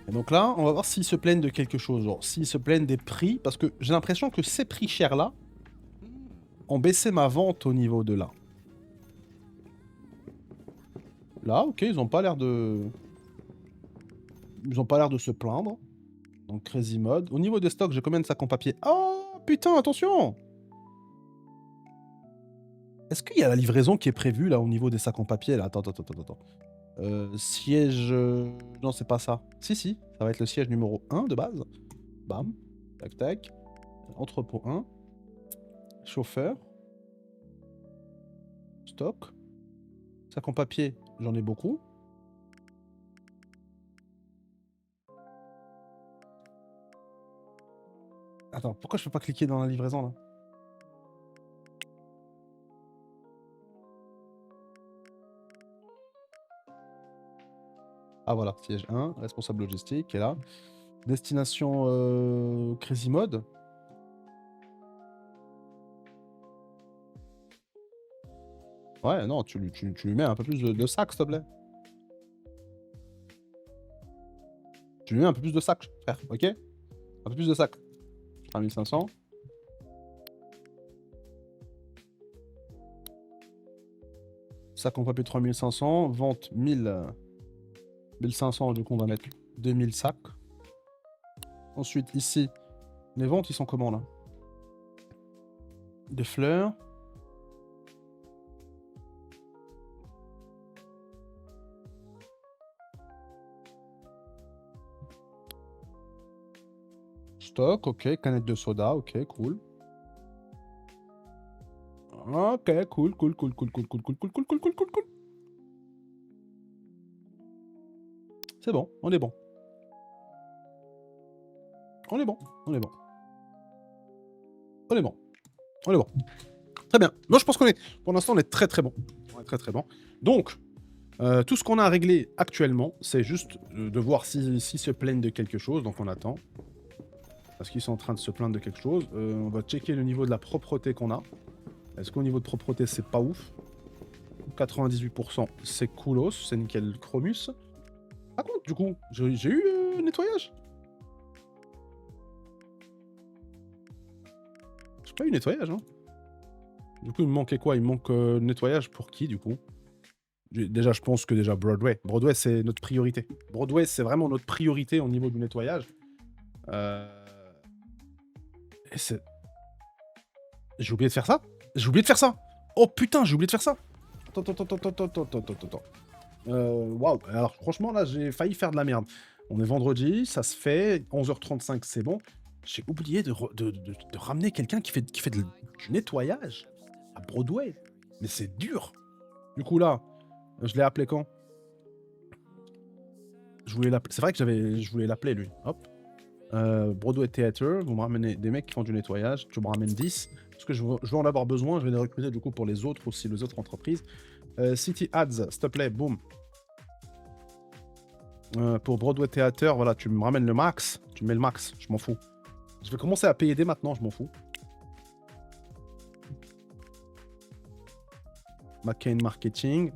[SPEAKER 1] Et donc là, on va voir s'ils se plaignent de quelque chose. Genre, s'ils se plaignent des prix. Parce que j'ai l'impression que ces prix chers-là ont baissé ma vente au niveau de là. Là, ok, ils ont pas l'air de... Ils ont pas l'air de se plaindre. Donc, Crazy Mode. Au niveau des stocks, j'ai combien de sacs en papier? Oh, putain, attention! Est-ce qu'il y a la livraison qui est prévue, là, au niveau des sacs en papier, là? Attends. Siège... Non, c'est pas ça. Si, ça va être le siège numéro 1 de base. Bam. Tac, tac. Entrepôt 1. Chauffeur. Stock. Sac en papier, j'en ai beaucoup. Attends, pourquoi je peux pas cliquer dans la livraison, là? Ah voilà, siège 1, responsable logistique, est là. Destination Crazy Mode. Ouais, non, tu lui mets un peu plus de sacs, s'il te plaît. Tu lui mets un peu plus de sacs, frère, ok? Un peu plus de sacs. 3500. Sac en papier 3500. Vente 1500, du coup on va mettre 2000 sacs. Ensuite, ici, les ventes, ils sont comment, là? Des fleurs. Stock, ok. Canette de soda, ok, cool. Ok, cool. C'est bon, on est bon. On est bon. Très bien. Moi, je pense qu'on est... Pour l'instant, on est très bon. On est très bon. Donc, tout ce qu'on a à régler actuellement, c'est juste de voir s'ils se plaignent de quelque chose. Donc, on attend. Parce qu'ils sont en train de se plaindre de quelque chose. On va checker le niveau de la propreté qu'on a. Est-ce qu'au niveau de propreté, c'est pas ouf? 98%, c'est coolos. C'est nickel chromus. Ah quoi, du coup, j'ai eu nettoyage. J'ai pas eu nettoyage, hein. Du coup, il me manquait quoi? Il me manque nettoyage pour qui, du coup? Déjà, je pense que déjà Broadway. Broadway, c'est notre priorité. Broadway, c'est vraiment notre priorité au niveau du nettoyage. Et c'est... J'ai oublié de faire ça?
[SPEAKER 4] J'ai oublié de faire ça. Oh putain, j'ai oublié de faire ça. Attends. Waouh. Alors franchement, là, j'ai failli faire de la merde. On est vendredi, ça se fait. 11h35, c'est bon. J'ai oublié de ramener quelqu'un qui fait du nettoyage à Broadway. Mais c'est dur. Du coup, là, je l'ai appelé quand? Je voulais l'appeler. C'est vrai que je voulais l'appeler, lui. Hop. Broadway Theatre, vous me ramenez des mecs qui font du nettoyage. Tu me ramènes 10. Parce que je vais en avoir besoin. Je vais les recruter, du coup, pour les autres aussi, les autres entreprises. City Ads, s'il te plaît, boum. Pour Broadway Theatre, voilà, tu me ramènes le max. Tu mets le max, je m'en fous. Je vais commencer à payer dès maintenant, je m'en fous. McCain Marketing.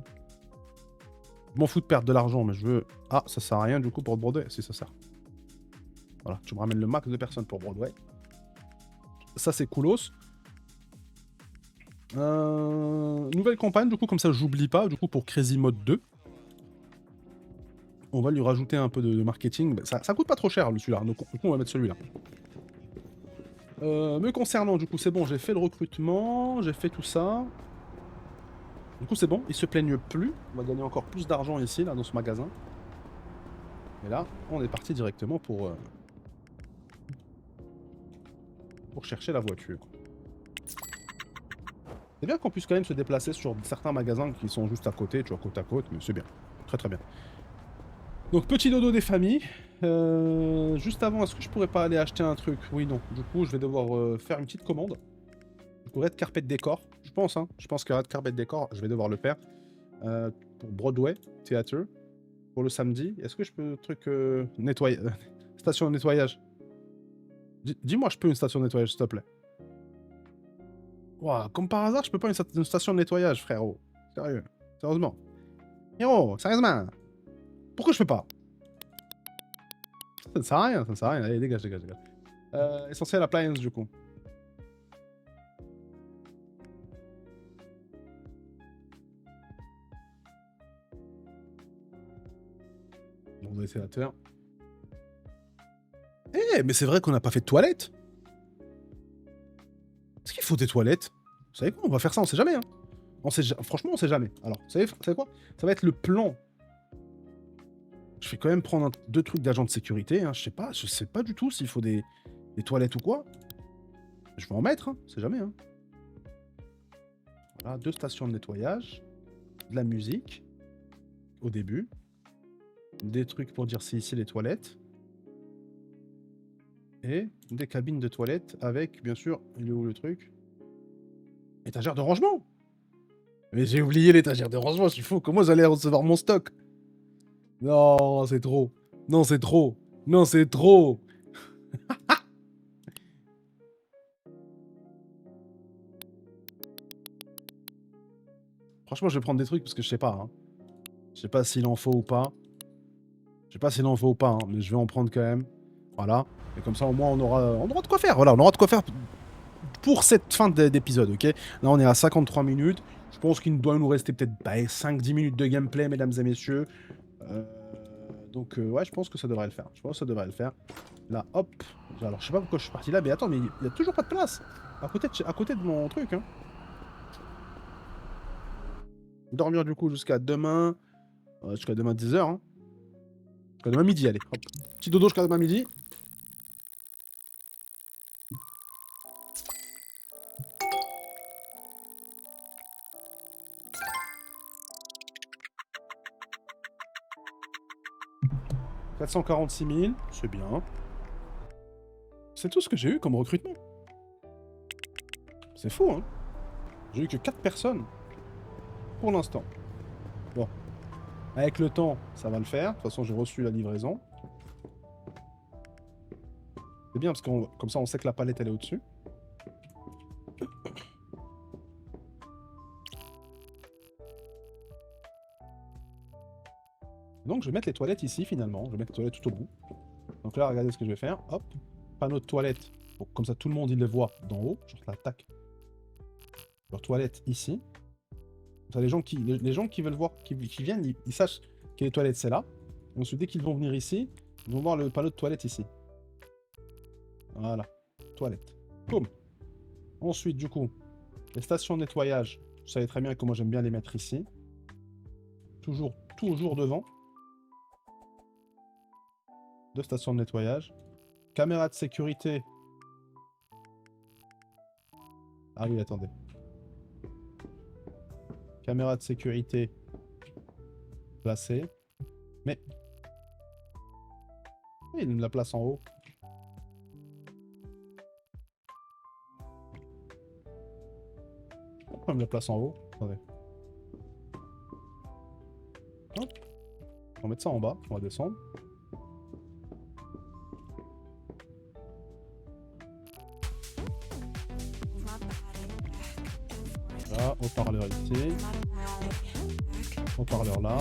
[SPEAKER 4] Je m'en fous de perdre de l'argent, mais je veux... Ah, ça sert à rien du coup pour Broadway. Si, ça sert. Voilà, tu me ramènes le max de personnes pour Broadway. Ça, c'est coolos. Nouvelle campagne, du coup, comme ça, j'oublie pas. Du coup, pour Crazy Mode 2. On va lui rajouter un peu de marketing. Ça coûte pas trop cher, celui-là. Donc, du coup, on va mettre celui-là. Me concernant, du coup, c'est bon. J'ai fait le recrutement. J'ai fait tout ça. Du coup, c'est bon. Ils se plaignent plus. On va gagner encore plus d'argent ici, là, dans ce magasin. Et là, on est parti directement pour chercher la voiture. C'est bien qu'on puisse quand même se déplacer sur certains magasins qui sont juste à côté, tu vois, côte à côte, mais c'est bien. Très très bien. Donc, petit dodo des familles. Juste avant, est-ce que je pourrais pas aller acheter un truc? Oui, non. Du coup, je vais devoir faire une petite commande. Du coup, Red Carpet Décor. Je pense, hein. Je pense que Red Carpet Décor, je vais devoir le faire. Pour Broadway Theatre. Pour le samedi. Est-ce que je peux nettoyer... station de nettoyage. Dis-moi, je peux une station de nettoyage, s'il te plaît. Ouah, comme par hasard, je peux pas une station de nettoyage, frérot. Sérieux. Sérieusement. Héros, sérieusement. Pourquoi je peux pas? Ça ne sert à rien, ça ne sert à rien. Allez, dégage. Essentiel appliance, du coup. Bon, on va essayer de faire. Eh, mais c'est vrai qu'on n'a pas fait de toilettes. Est-ce qu'il faut des toilettes? Vous savez quoi? On va faire ça, on sait jamais. Hein. Franchement, on sait jamais. Alors, vous savez quoi? Ça va être le plan. Je vais quand même prendre deux trucs d'agent de sécurité. Hein. Je sais pas du tout s'il faut des toilettes ou quoi. Je vais en mettre, hein. On sait jamais. Hein. Voilà, 2 stations de nettoyage. De la musique. Au début. Des trucs pour dire c'est ici les toilettes. Et des cabines de toilettes avec, bien sûr, il est où le truc? Étagère de rangement. Mais j'ai oublié l'étagère de rangement, je suis fou. Comment j'allais recevoir mon stock? Non, c'est trop. Non, c'est trop. Non, c'est trop. Franchement, je vais prendre des trucs parce que je sais pas. Hein. Je sais pas s'il en faut ou pas. Hein, mais je vais en prendre quand même. Voilà. Et comme ça, au moins, on aura de quoi faire. Voilà, on aura de quoi faire pour cette fin d'épisode, ok? Là, on est à 53 minutes. Je pense qu'il doit nous rester peut-être 5-10 minutes de gameplay, mesdames et messieurs. Donc, ouais, je pense que ça devrait le faire. Là, hop. Alors, je sais pas pourquoi je suis parti là, mais attends, mais il y a toujours pas de place. À côté de mon truc, hein. Dormir, du coup, jusqu'à demain. Jusqu'à demain 10h, hein. Jusqu'à demain midi, allez. Hop. Petit dodo jusqu'à demain midi. « 446 000, c'est bien. C'est tout ce que j'ai eu comme recrutement. C'est fou, hein. J'ai eu que 4 personnes. Pour l'instant. Bon. Avec le temps, ça va le faire. De toute façon, j'ai reçu la livraison. C'est bien parce que comme ça, on sait que la palette, elle est au-dessus. Donc, je vais mettre les toilettes ici, finalement. Je vais mettre les toilettes tout au bout. Donc là, regardez ce que je vais faire. Hop. Panneau de toilette. Bon, comme ça, tout le monde, il les voit d'en haut. Genre là, tac. Leur toilette ici. Comme ça, les gens qui veulent voir, qui viennent, ils sachent que les toilettes, c'est là. Et ensuite, dès qu'ils vont venir ici, ils vont voir le panneau de toilette ici. Voilà. Toilette. Boum. Ensuite, du coup, Les stations de nettoyage, vous savez très bien que moi j'aime bien les mettre ici. Toujours devant. 2 stations de nettoyage. Caméra de sécurité. Ah oui, attendez. Caméra de sécurité placée. Mais... il me la place en haut. Pourquoi il me la place en haut? Attendez. Hop. On va mettre ça en bas. On va descendre. Là, haut-parleur ici. Haut-parleur là.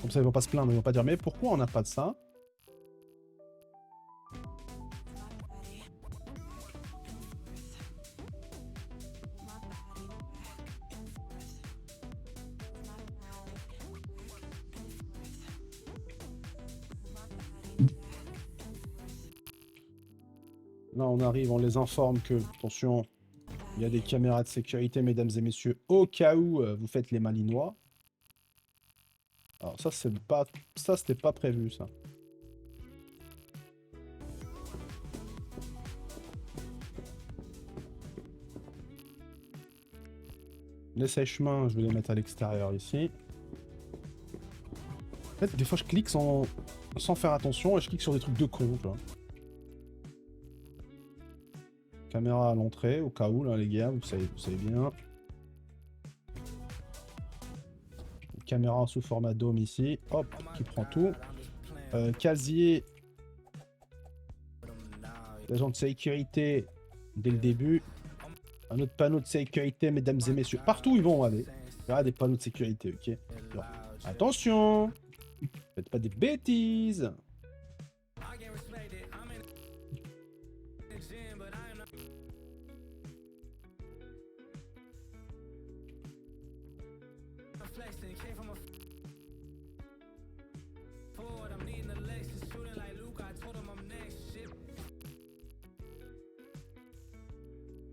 [SPEAKER 4] Comme ça, ils vont pas se plaindre, ils vont pas dire mais pourquoi on n'a pas de ça? Là, on arrive, on les informe que, attention, il y a des caméras de sécurité, mesdames et messieurs, au cas où vous faites les malinois. Alors ça, c'était pas prévu, ça. Les sèche-mains, je vais les mettre à l'extérieur ici. En fait, des fois, je clique sans faire attention et je clique sur des trucs de con, tu vois. Caméra à l'entrée, au cas où, là, les gars, vous savez bien. Caméra sous format dôme ici, hop, qui prend tout. Casier d'agent de sécurité dès le début. Un autre panneau de sécurité, mesdames et messieurs. Partout ils vont aller. Il y aura des panneaux de sécurité, ok. Alors, attention, faites pas des bêtises.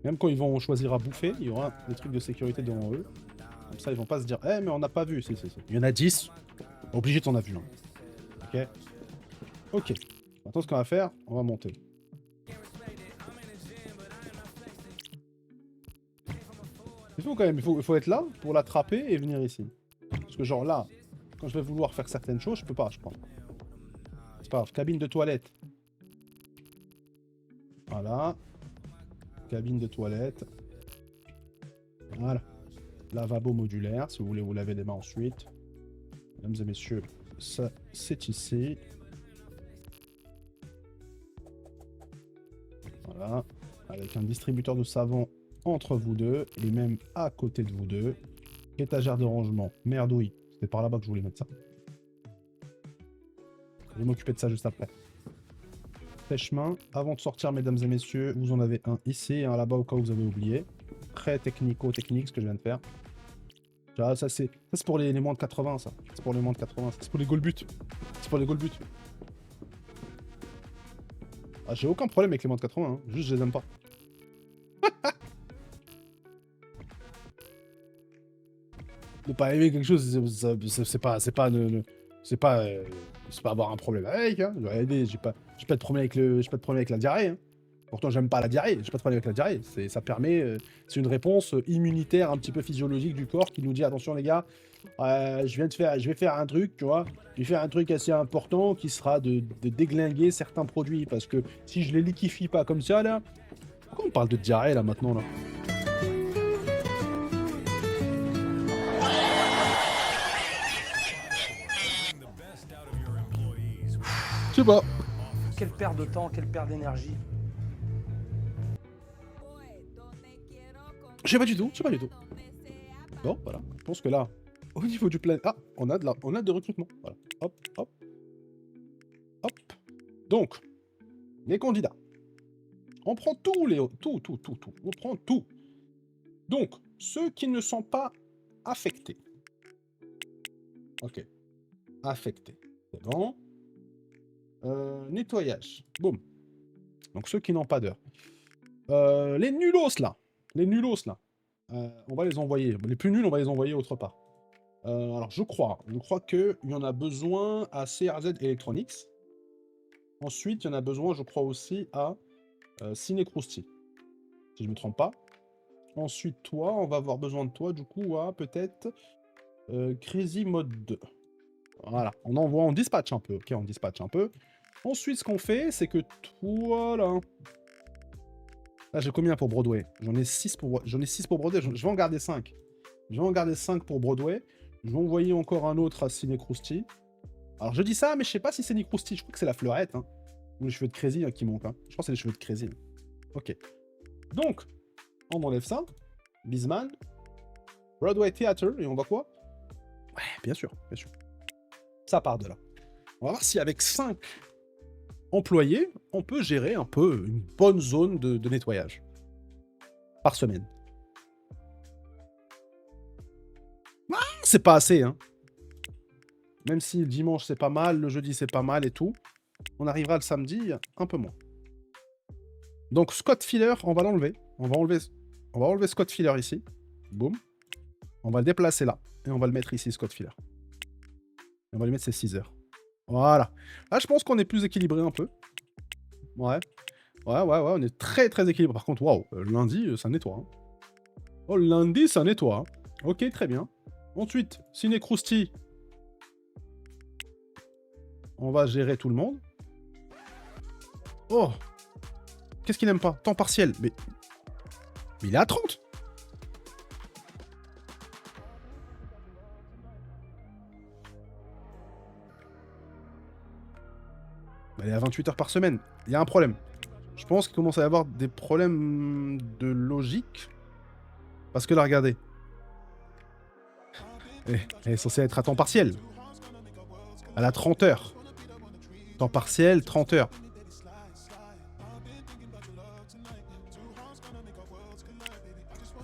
[SPEAKER 4] Même quand ils vont choisir à bouffer, il y aura des trucs de sécurité devant eux. Comme ça, ils vont pas se dire « Eh, mais on n'a pas vu. » Si. Il y en a 10. Obligé t'en as vu. Ok. Ok. Maintenant, ce qu'on va faire, on va monter. Il faut quand même, il faut être là pour l'attraper et venir ici. Parce que genre là, quand je vais vouloir faire certaines choses, je peux pas, je crois. C'est pas grave. Cabine de toilette. Voilà. Cabine de toilette. Voilà. Lavabo modulaire, si vous voulez vous laver les mains ensuite. Mesdames et messieurs, ça, c'est ici. Voilà. Avec un distributeur de savon entre vous deux, et même à côté de vous deux. Étagère de rangement. Merdouille. C'était par là-bas que je voulais mettre ça. Je vais m'occuper de ça juste après. Sèche-main. Avant de sortir, mesdames et messieurs, vous en avez un ici et un là-bas au cas où vous avez oublié. Très technico-technique ce que je viens de faire. Ça c'est pour les moins de 80, ça. C'est pour les moins de 80. C'est pour les goal buts. C'est pour les goal buts. Ah, j'ai aucun problème avec les moins de 80, hein. Juste je les aime pas. Ne pas aimer quelque chose, c'est pas avoir un problème avec, hein. J'ai pas de problème avec la diarrhée, hein. Pourtant j'aime pas la diarrhée, j'ai pas de problème avec la diarrhée. Ça permet, c'est une réponse immunitaire un petit peu physiologique du corps qui nous dit attention les gars, je vais faire un truc, tu vois, je vais faire un truc assez important qui sera de déglinguer certains produits parce que si je les liquéfie pas comme ça là, pourquoi on parle de diarrhée là maintenant là? Je sais pas.
[SPEAKER 3] Quelle perte de temps, quelle perte d'énergie.
[SPEAKER 4] Je sais pas du tout. Bon, voilà. Je pense que là, au niveau du plan... Ah, on a de recrutement. Voilà. Hop, hop. Hop. Donc, les candidats. On prend tout, Léo. Tout. On prend tout. Donc, ceux qui ne sont pas affectés. Ok. Affectés. C'est bon. Nettoyage. Boum. Donc, ceux qui n'ont pas d'heure. Les nulos, là. Les nulos, là. On va les envoyer. Les plus nuls, on va les envoyer autre part. Alors, je crois qu'il y en a besoin à CRZ Electronics. Ensuite, il y en a besoin, je crois aussi, à Cinecrousty. Si je ne me trompe pas. Ensuite, toi, on va avoir besoin de toi, du coup, à peut-être Crazy Mode 2. Voilà, on dispatche un peu, ok, on dispatche un peu. Ensuite, ce qu'on fait, c'est que toi, là... Là, j'ai combien pour Broadway? J'en ai 6 pour Broadway, je vais en garder 5. Je vais en garder 5 pour Broadway. Je vais envoyer encore un autre à Cinecrousty. Alors, je dis ça, mais je sais pas si c'est Cinecrousty, je crois que c'est la fleurette, hein. Ou les cheveux de Crazy qui manquent, hein. Je crois que c'est les cheveux de Crazy. Hein. Ok. Donc, on enlève ça. Bisman. Broadway Theatre, et on va quoi? Ouais, bien sûr, bien sûr. Ça part de là. On va voir si avec 5 employés, on peut gérer un peu une bonne zone de nettoyage. Par semaine. Ah, c'est pas assez, hein. Même si le dimanche c'est pas mal, le jeudi c'est pas mal et tout, on arrivera le samedi un peu moins. Donc Scott Filler, on va l'enlever. On va enlever Scott Filler ici. Boum. On va le déplacer là. Et on va le mettre ici, Scott Filler. Et on va lui mettre ses 6 heures. Voilà. Là, je pense qu'on est plus équilibré un peu. Ouais. Ouais, on est très très équilibré. Par contre, waouh, lundi, ça nettoie. Hein. Oh, lundi, ça nettoie. Hein. Ok, très bien. Ensuite, Cinecrousty. On va gérer tout le monde. Oh! Qu'est-ce qu'il n'aime pas? Temps partiel. Mais il est à 30! Elle est à 28 heures par semaine. Il y a un problème. Je pense qu'il commence à y avoir des problèmes de logique. Parce que là, regardez. Elle est censée être à temps partiel. Elle a 30 heures. Temps partiel, 30 heures.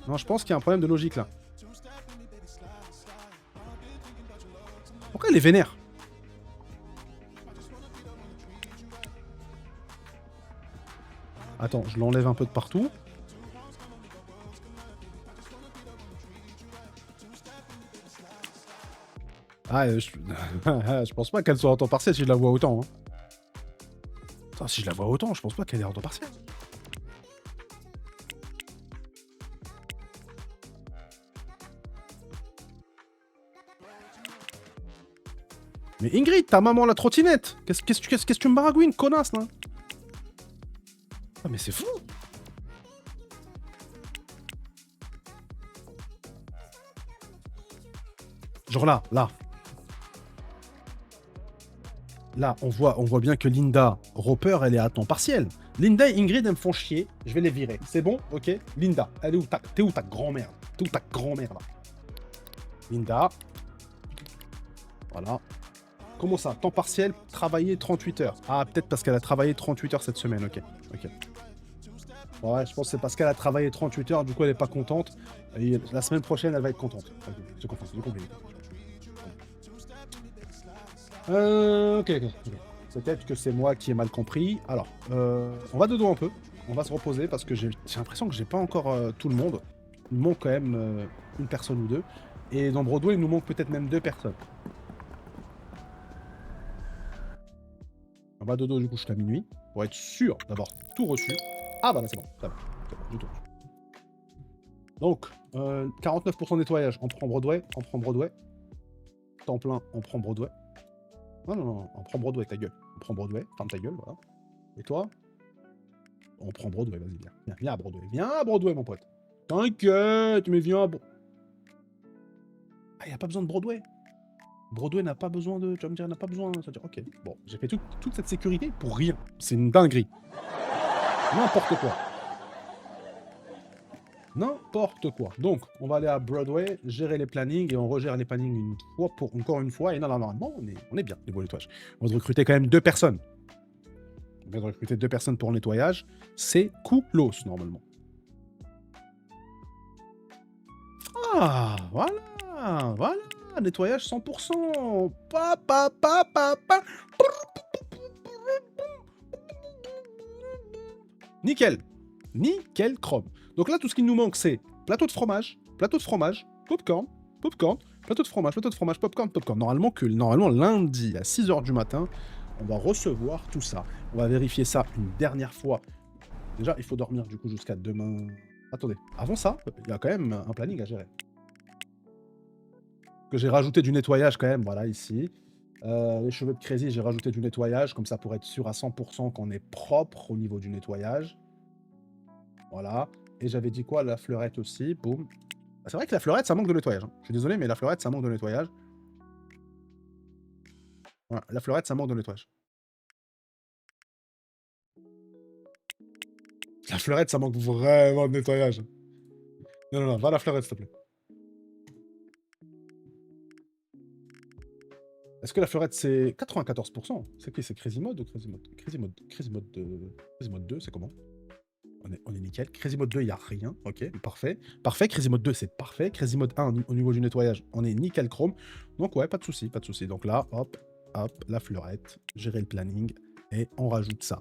[SPEAKER 4] Non, je pense qu'il y a un problème de logique là. Pourquoi elle est vénère? Attends, je l'enlève un peu de partout. Ah, je pense pas qu'elle soit en temps partiel si je la vois autant. Hein. Attends, si je la vois autant, je pense pas qu'elle est en temps partiel. Mais Ingrid, ta maman la trottinette! Qu'est-ce que tu me baragouines, connasse, là? Ah, mais c'est fou! Genre là. Là, on voit bien que Linda Roper, elle est à temps partiel. Linda et Ingrid, elles me font chier. Je vais les virer. C'est bon? Ok. Linda, elle est où? T'es où ta grand-mère? T'es où ta grand-mère, là? Linda. Voilà. Comment ça? Temps partiel, travailler 38 heures. Ah, peut-être parce qu'elle a travaillé 38 heures cette semaine. Ok. Ouais, je pense que c'est parce qu'elle a travaillé 38 heures, du coup elle est pas contente. Et la semaine prochaine, elle va être contente. Ok, j'ai compris. Ok. Peut-être que c'est moi qui ai mal compris. Alors, on va de dos un peu. On va se reposer parce que j'ai l'impression que j'ai pas encore tout le monde. Il manque quand même une personne ou deux. Et dans Broadway, il nous manque peut-être même 2 personnes. On va de dos du coup jusqu'à minuit pour être sûr d'avoir tout reçu. Ah bah là c'est bon, du tout. Donc, 49% nettoyage, on prend Broadway. Temps plein, on prend Broadway. Non, on prend Broadway, ta gueule. On prend Broadway, ferme ta gueule, voilà. Et toi? On prend Broadway, vas-y, viens à Broadway. Viens à Broadway, mon pote. T'inquiète, mais viens à Ah, y a pas besoin de Broadway. Broadway n'a pas besoin de... Tu vas me dire, n'a pas besoin... Ça veut dire, ok, bon, j'ai fait toute cette sécurité pour rien. C'est une dinguerie. N'importe quoi. N'importe quoi. Donc, on va aller à Broadway, gérer les plannings, et on regère les plannings encore une fois. Et non, normalement, on est bien, les beaux nettoyages. On va recruter quand même 2 personnes. On vient de recruter 2 personnes pour le nettoyage. C'est coolos, normalement. Ah, voilà. Nettoyage 100%. Nickel. Nickel chrome. Donc là, tout ce qui nous manque, c'est plateau de fromage, popcorn, plateau de fromage, popcorn. Normalement, lundi à 6h du matin, on va recevoir tout ça. On va vérifier ça une dernière fois. Déjà, il faut dormir du coup jusqu'à demain. Attendez, avant ça, il y a quand même un planning à gérer. Que j'ai rajouté du nettoyage quand même, voilà, ici. Les cheveux de Crazy, j'ai rajouté du nettoyage, comme ça pour être sûr à 100% qu'on est propre au niveau du nettoyage. Voilà. Et j'avais dit quoi? La fleurette aussi, boum. C'est vrai que la fleurette, ça manque de nettoyage. Hein. Je suis désolé, mais la fleurette, ça manque de nettoyage. Voilà, la fleurette, ça manque de nettoyage. La fleurette, ça manque vraiment de nettoyage. Non, va la fleurette, s'il te plaît. Est-ce que la fleurette, c'est 94%? C'est qui? C'est Crazy Mode ou Crazy Mode? Crazy Mode 2, c'est comment? On est nickel. Crazy Mode 2, il n'y a rien. Ok, parfait. Parfait, Crazy Mode 2, c'est parfait. Crazy Mode 1, au niveau du nettoyage, on est nickel chrome. Donc ouais, pas de souci, pas de souci. Donc là, hop, la fleurette, gérer le planning, et on rajoute ça.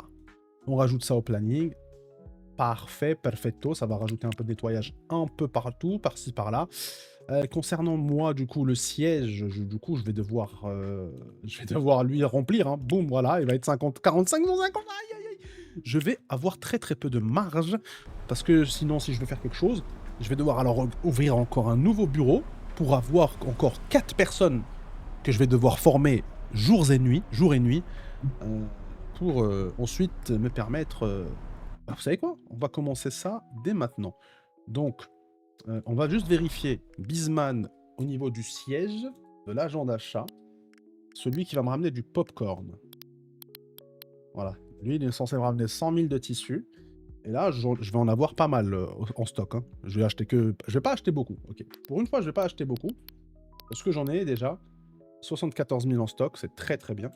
[SPEAKER 4] On rajoute ça au planning. Parfait, perfecto. Ça va rajouter un peu de nettoyage un peu partout, par-ci, par-là. Concernant moi, du coup, le siège, du coup, je vais devoir lui remplir. Hein. Boum, voilà, il va être 50, 45, 150. Aïe, aïe, aïe. Je vais avoir très très peu de marge, parce que sinon, si je veux faire quelque chose, je vais devoir alors ouvrir encore un nouveau bureau pour avoir encore 4 personnes que je vais devoir former jour et nuit, pour ensuite me permettre... vous savez quoi? On va commencer ça dès maintenant. Donc, on va juste vérifier Bisman au niveau du siège, de l'agent d'achat, celui qui va me ramener du popcorn. Voilà. Lui, il est censé me ramener 100 000 de tissus. Et là, je vais en avoir pas mal en stock. Hein. Je vais pas acheter beaucoup. Ok. Pour une fois, je vais pas acheter beaucoup. Parce que j'en ai déjà 74 000 en stock. C'est très très bien.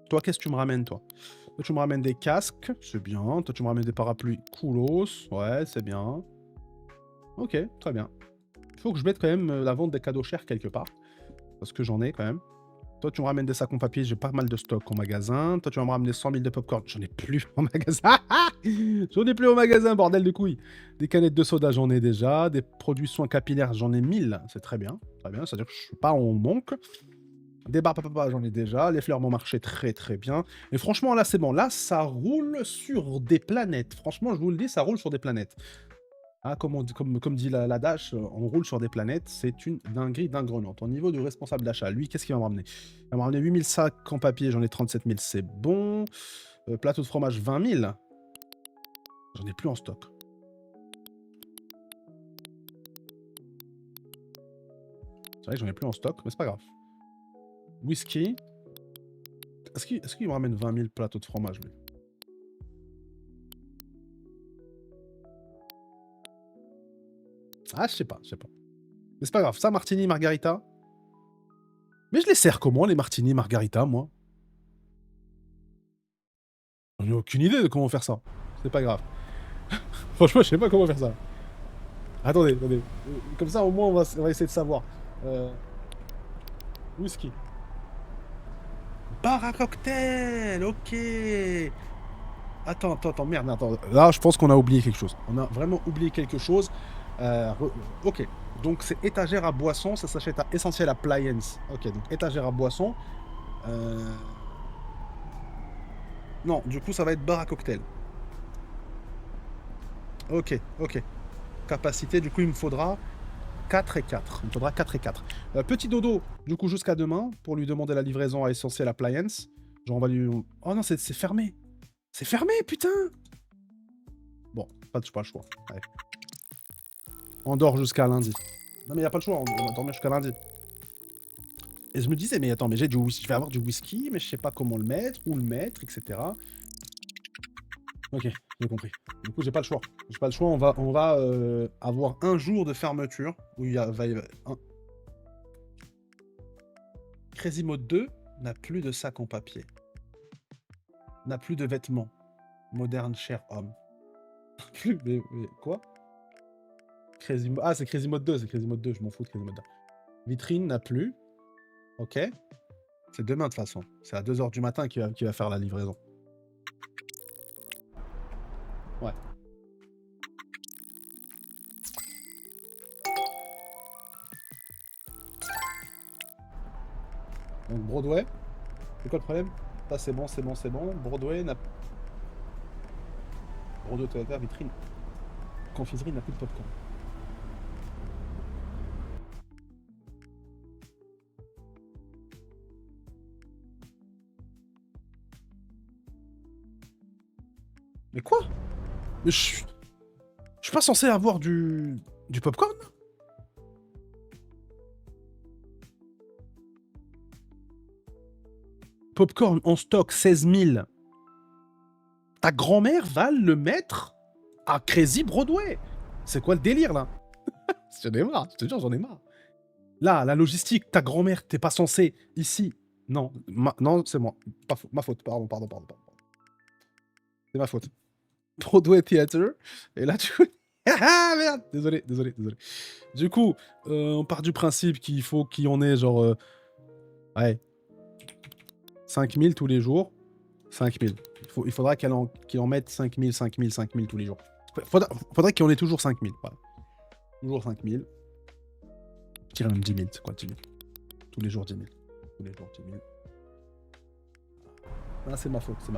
[SPEAKER 4] Toi, qu'est-ce que tu me ramènes, toi? Toi, tu me ramènes des casques. C'est bien. Toi, tu me ramènes des parapluies coolos. Ouais, c'est bien. Ok, très bien. Il faut que je mette quand même la vente des cadeaux chers quelque part. Parce que j'en ai quand même. Toi, tu me ramènes des sacs en papier, j'ai pas mal de stock en magasin. Toi, tu vas me ramener 100 000 de popcorn. J'en ai plus en magasin. J'en ai plus au magasin, bordel de couilles. Des canettes de soda, j'en ai déjà. Des produits soins capillaires, j'en ai 1000. C'est très bien. Très bien. C'est-à-dire que je suis pas en manque. Des barres papa, j'en ai déjà. Les fleurs m'ont marché très très bien. Et franchement, là, c'est bon. Là, ça roule sur des planètes. Franchement, je vous le dis, ça roule sur des planètes. Ah, comme dit la Dash, on roule sur des planètes, c'est une dinguerie d'ingrenante. Au niveau du responsable d'achat, lui, qu'est-ce qu'il va me ramener? Il va me ramener 8000 sacs en papier, j'en ai 37 000, c'est bon. Plateau de fromage, 20 000. J'en ai plus en stock. C'est vrai que j'en ai plus en stock, mais c'est pas grave. Whisky. Est-ce qu'il me ramène 20 000 plateaux de fromage, lui? Ah, je sais pas. Mais c'est pas grave. Ça, martini, margarita. Mais je les sers comment, les martini, margarita, moi? J'en ai aucune idée de comment faire ça. C'est pas grave. Franchement, je sais pas comment faire ça. Attendez. Comme ça, au moins, on va essayer de savoir. Whisky. Bar à cocktail, ok. Attends, merde, attends. Là, je pense qu'on a oublié quelque chose. On a vraiment oublié quelque chose. Ok, donc c'est étagère à boisson, ça s'achète à Essentiel Appliance. Ok, donc étagère à boisson. Non, du coup, ça va être bar à cocktail. Ok. Capacité, du coup, il me faudra 4 et 4. Il me faudra 4 et 4. Petit dodo, du coup, jusqu'à demain, pour lui demander la livraison à Essentiel Appliance. Genre, on va lui... Oh non, c'est fermé. C'est fermé, putain. Bon, pas le choix. Allez. On dort jusqu'à lundi. Non, mais il n'y a pas le choix, on va dormir jusqu'à lundi. Et je me disais, mais attends, mais je vais avoir du whisky, mais je sais pas comment le mettre, où le mettre, etc. Ok, j'ai compris. Du coup, j'ai pas le choix. On va avoir un jour de fermeture où il va y avoir un... Crazy Mode 2 n'a plus de sac en papier. N'a plus de vêtements. Moderne cher homme. mais quoi? Ah, c'est Crazy Mode 2, je m'en fous de Crazy Mode 2. Vitrine n'a plus. Ok. C'est demain de toute façon. C'est à 2h du matin qu'il va faire la livraison. Ouais. Donc Broadway. C'est quoi le problème? Ça c'est bon, c'est bon, c'est bon. Broadway n'a... Broadway Toyota, vitrine. Confiserie n'a plus de popcorn. Mais quoi? Mais je suis pas censé avoir du popcorn? Popcorn en stock, 16 000. Ta grand-mère va le mettre à Crazy Broadway. C'est quoi le délire, là? J'en ai marre, je te jure, j'en ai marre. Là, la logistique, ta grand-mère, t'es pas censé, ici. Non, non, c'est moi. Pas ma faute, pardon. C'est ma faute. Broadway Theater. Et là, tu... Ah, merde. Désolé. Du coup, on part du principe qu'il faut qu'il y en ait genre... ouais. 5000 tous les jours. 5000. Il faudra qu'il en mette 5000 tous les jours. Faudrait qu'il y en ait toujours 5000. Voilà. Toujours 5000. Je dirais même 10 000. C'est quoi 10 000? Tous les jours 10 000. Tous les jours 10 000. Ah, c'est ma faute. C'est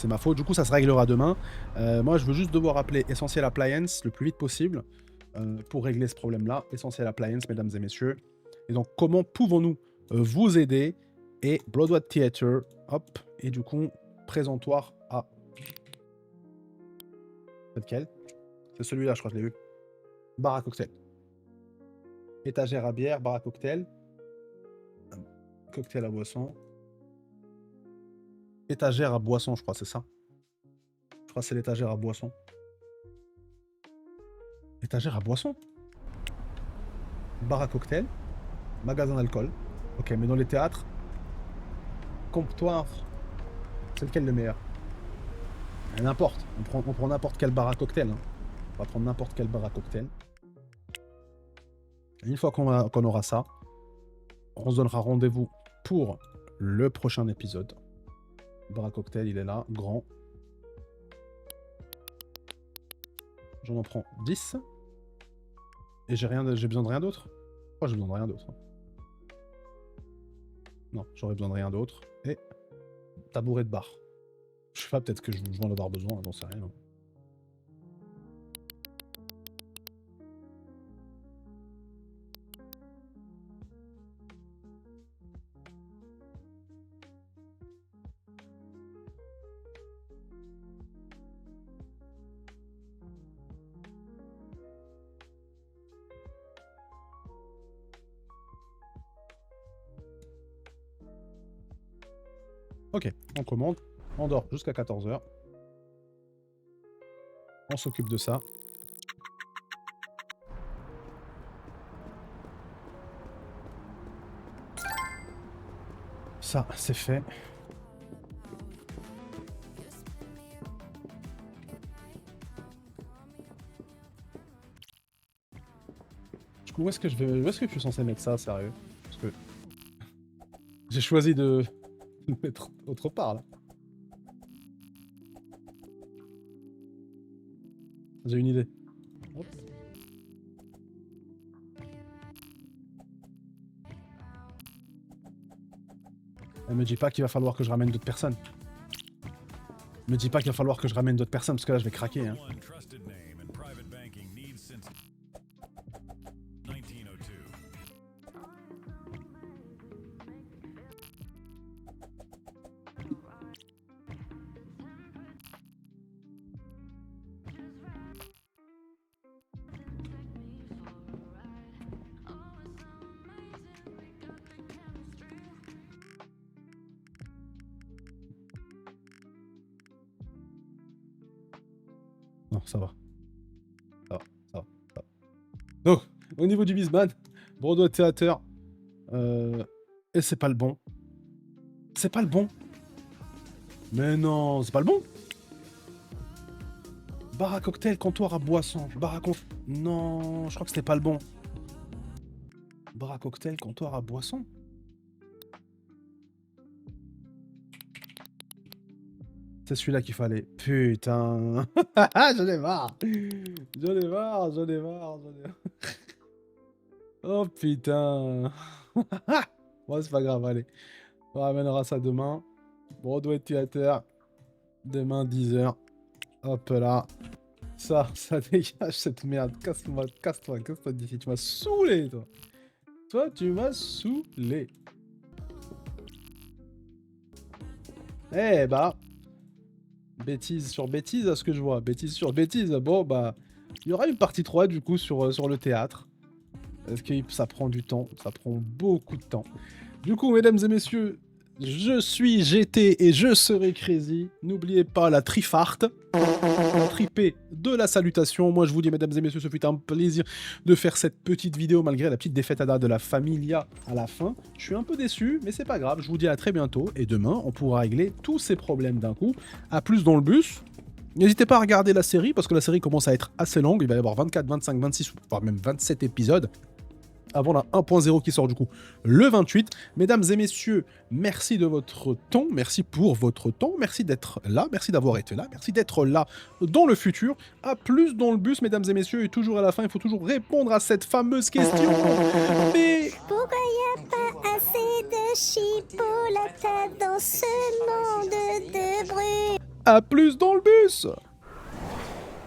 [SPEAKER 4] ma faute. Du coup, ça se réglera demain. Moi, je veux juste devoir appeler Essential Appliance le plus vite possible pour régler ce problème-là. Essential Appliance, mesdames et messieurs. Et donc, comment pouvons-nous vous aider? Et Broadway Theater, hop. Et du coup, présentoir à... C'est lequel? C'est celui-là, je crois que je l'ai eu. Bar à cocktail. Étagère à bière, bar à cocktail. Cocktail à boisson. Étagère à boisson, je crois, c'est ça. Je crois que c'est l'étagère à boisson. Étagère à boisson. Bar à cocktail. Magasin d'alcool. Ok, mais dans les théâtres. Comptoir. C'est lequel le meilleur? N'importe. On prend n'importe quel bar à cocktail. Hein. On va prendre n'importe quel bar à cocktail. Et une fois qu'on aura ça, on se donnera rendez-vous pour le prochain épisode. Bar à cocktail, il est là, grand. J'en en prends 10. Et j'ai besoin de rien d'autre. Oh, j'ai besoin de rien d'autre. Non, j'aurais besoin de rien d'autre. Et tabouret de bar. Je sais pas, peut-être que je vais en avoir besoin, j'en sais rien. Ok, on commande. On dort jusqu'à 14h. On s'occupe de ça. Ça, c'est fait. Du coup, où est-ce que je suis censé mettre ça, sérieux? Parce que j'ai choisi de le mettre autre part, là. J'ai une idée. Hop. Elle me dit pas qu'il va falloir que je ramène d'autres personnes. Me dis pas qu'il va falloir que je ramène d'autres personnes parce que là je vais craquer. Hein. Non, ça va. Ça va. Donc, au niveau du Bisman, Broadway Theater, et c'est pas le bon. C'est pas le bon. Mais non, c'est pas le bon. Bar à cocktail, comptoir à boisson. Bar à Non, je crois que c'était pas le bon. Bar à cocktail, comptoir à boisson. C'est celui-là qu'il fallait. Putain. J'en ai marre. Oh putain. Bon, c'est pas grave, allez. On ramènera ça demain. Broadway Theater. Demain, 10h. Hop là. Ça dégage cette merde. Casse-toi d'ici. Tu m'as saoulé, toi. Toi, tu m'as saoulé. Eh bah. Bêtise sur bêtise, à ce que je vois. Bêtise sur bêtise. Bon, bah. Il y aura une partie 3, du coup, sur le théâtre. Parce que ça prend du temps. Ça prend beaucoup de temps. Du coup, mesdames et messieurs, je suis GT et je serai Crazy. N'oubliez pas la trifarte, la tripée de la salutation. Moi, je vous dis, mesdames et messieurs, ce fut un plaisir de faire cette petite vidéo malgré la petite défaite de la Familia à la fin. Je suis un peu déçu, mais c'est pas grave. Je vous dis à très bientôt. Et demain, on pourra régler tous ces problèmes d'un coup. À plus dans le bus. N'hésitez pas à regarder la série, parce que la série commence à être assez longue. Il va y avoir 24, 25, 26, voire même 27 épisodes. Avant la 1.0 qui sort du coup le 28. Mesdames et messieurs, merci de votre temps, merci pour votre temps, merci d'être là, merci d'avoir été là, merci d'être là dans le futur. À plus dans le bus, mesdames et messieurs, et toujours à la fin, il faut toujours répondre à cette fameuse question. Mais
[SPEAKER 2] Pourquoi y a pas assez de chipolata dans ce monde de bruit?
[SPEAKER 4] à plus dans le bus.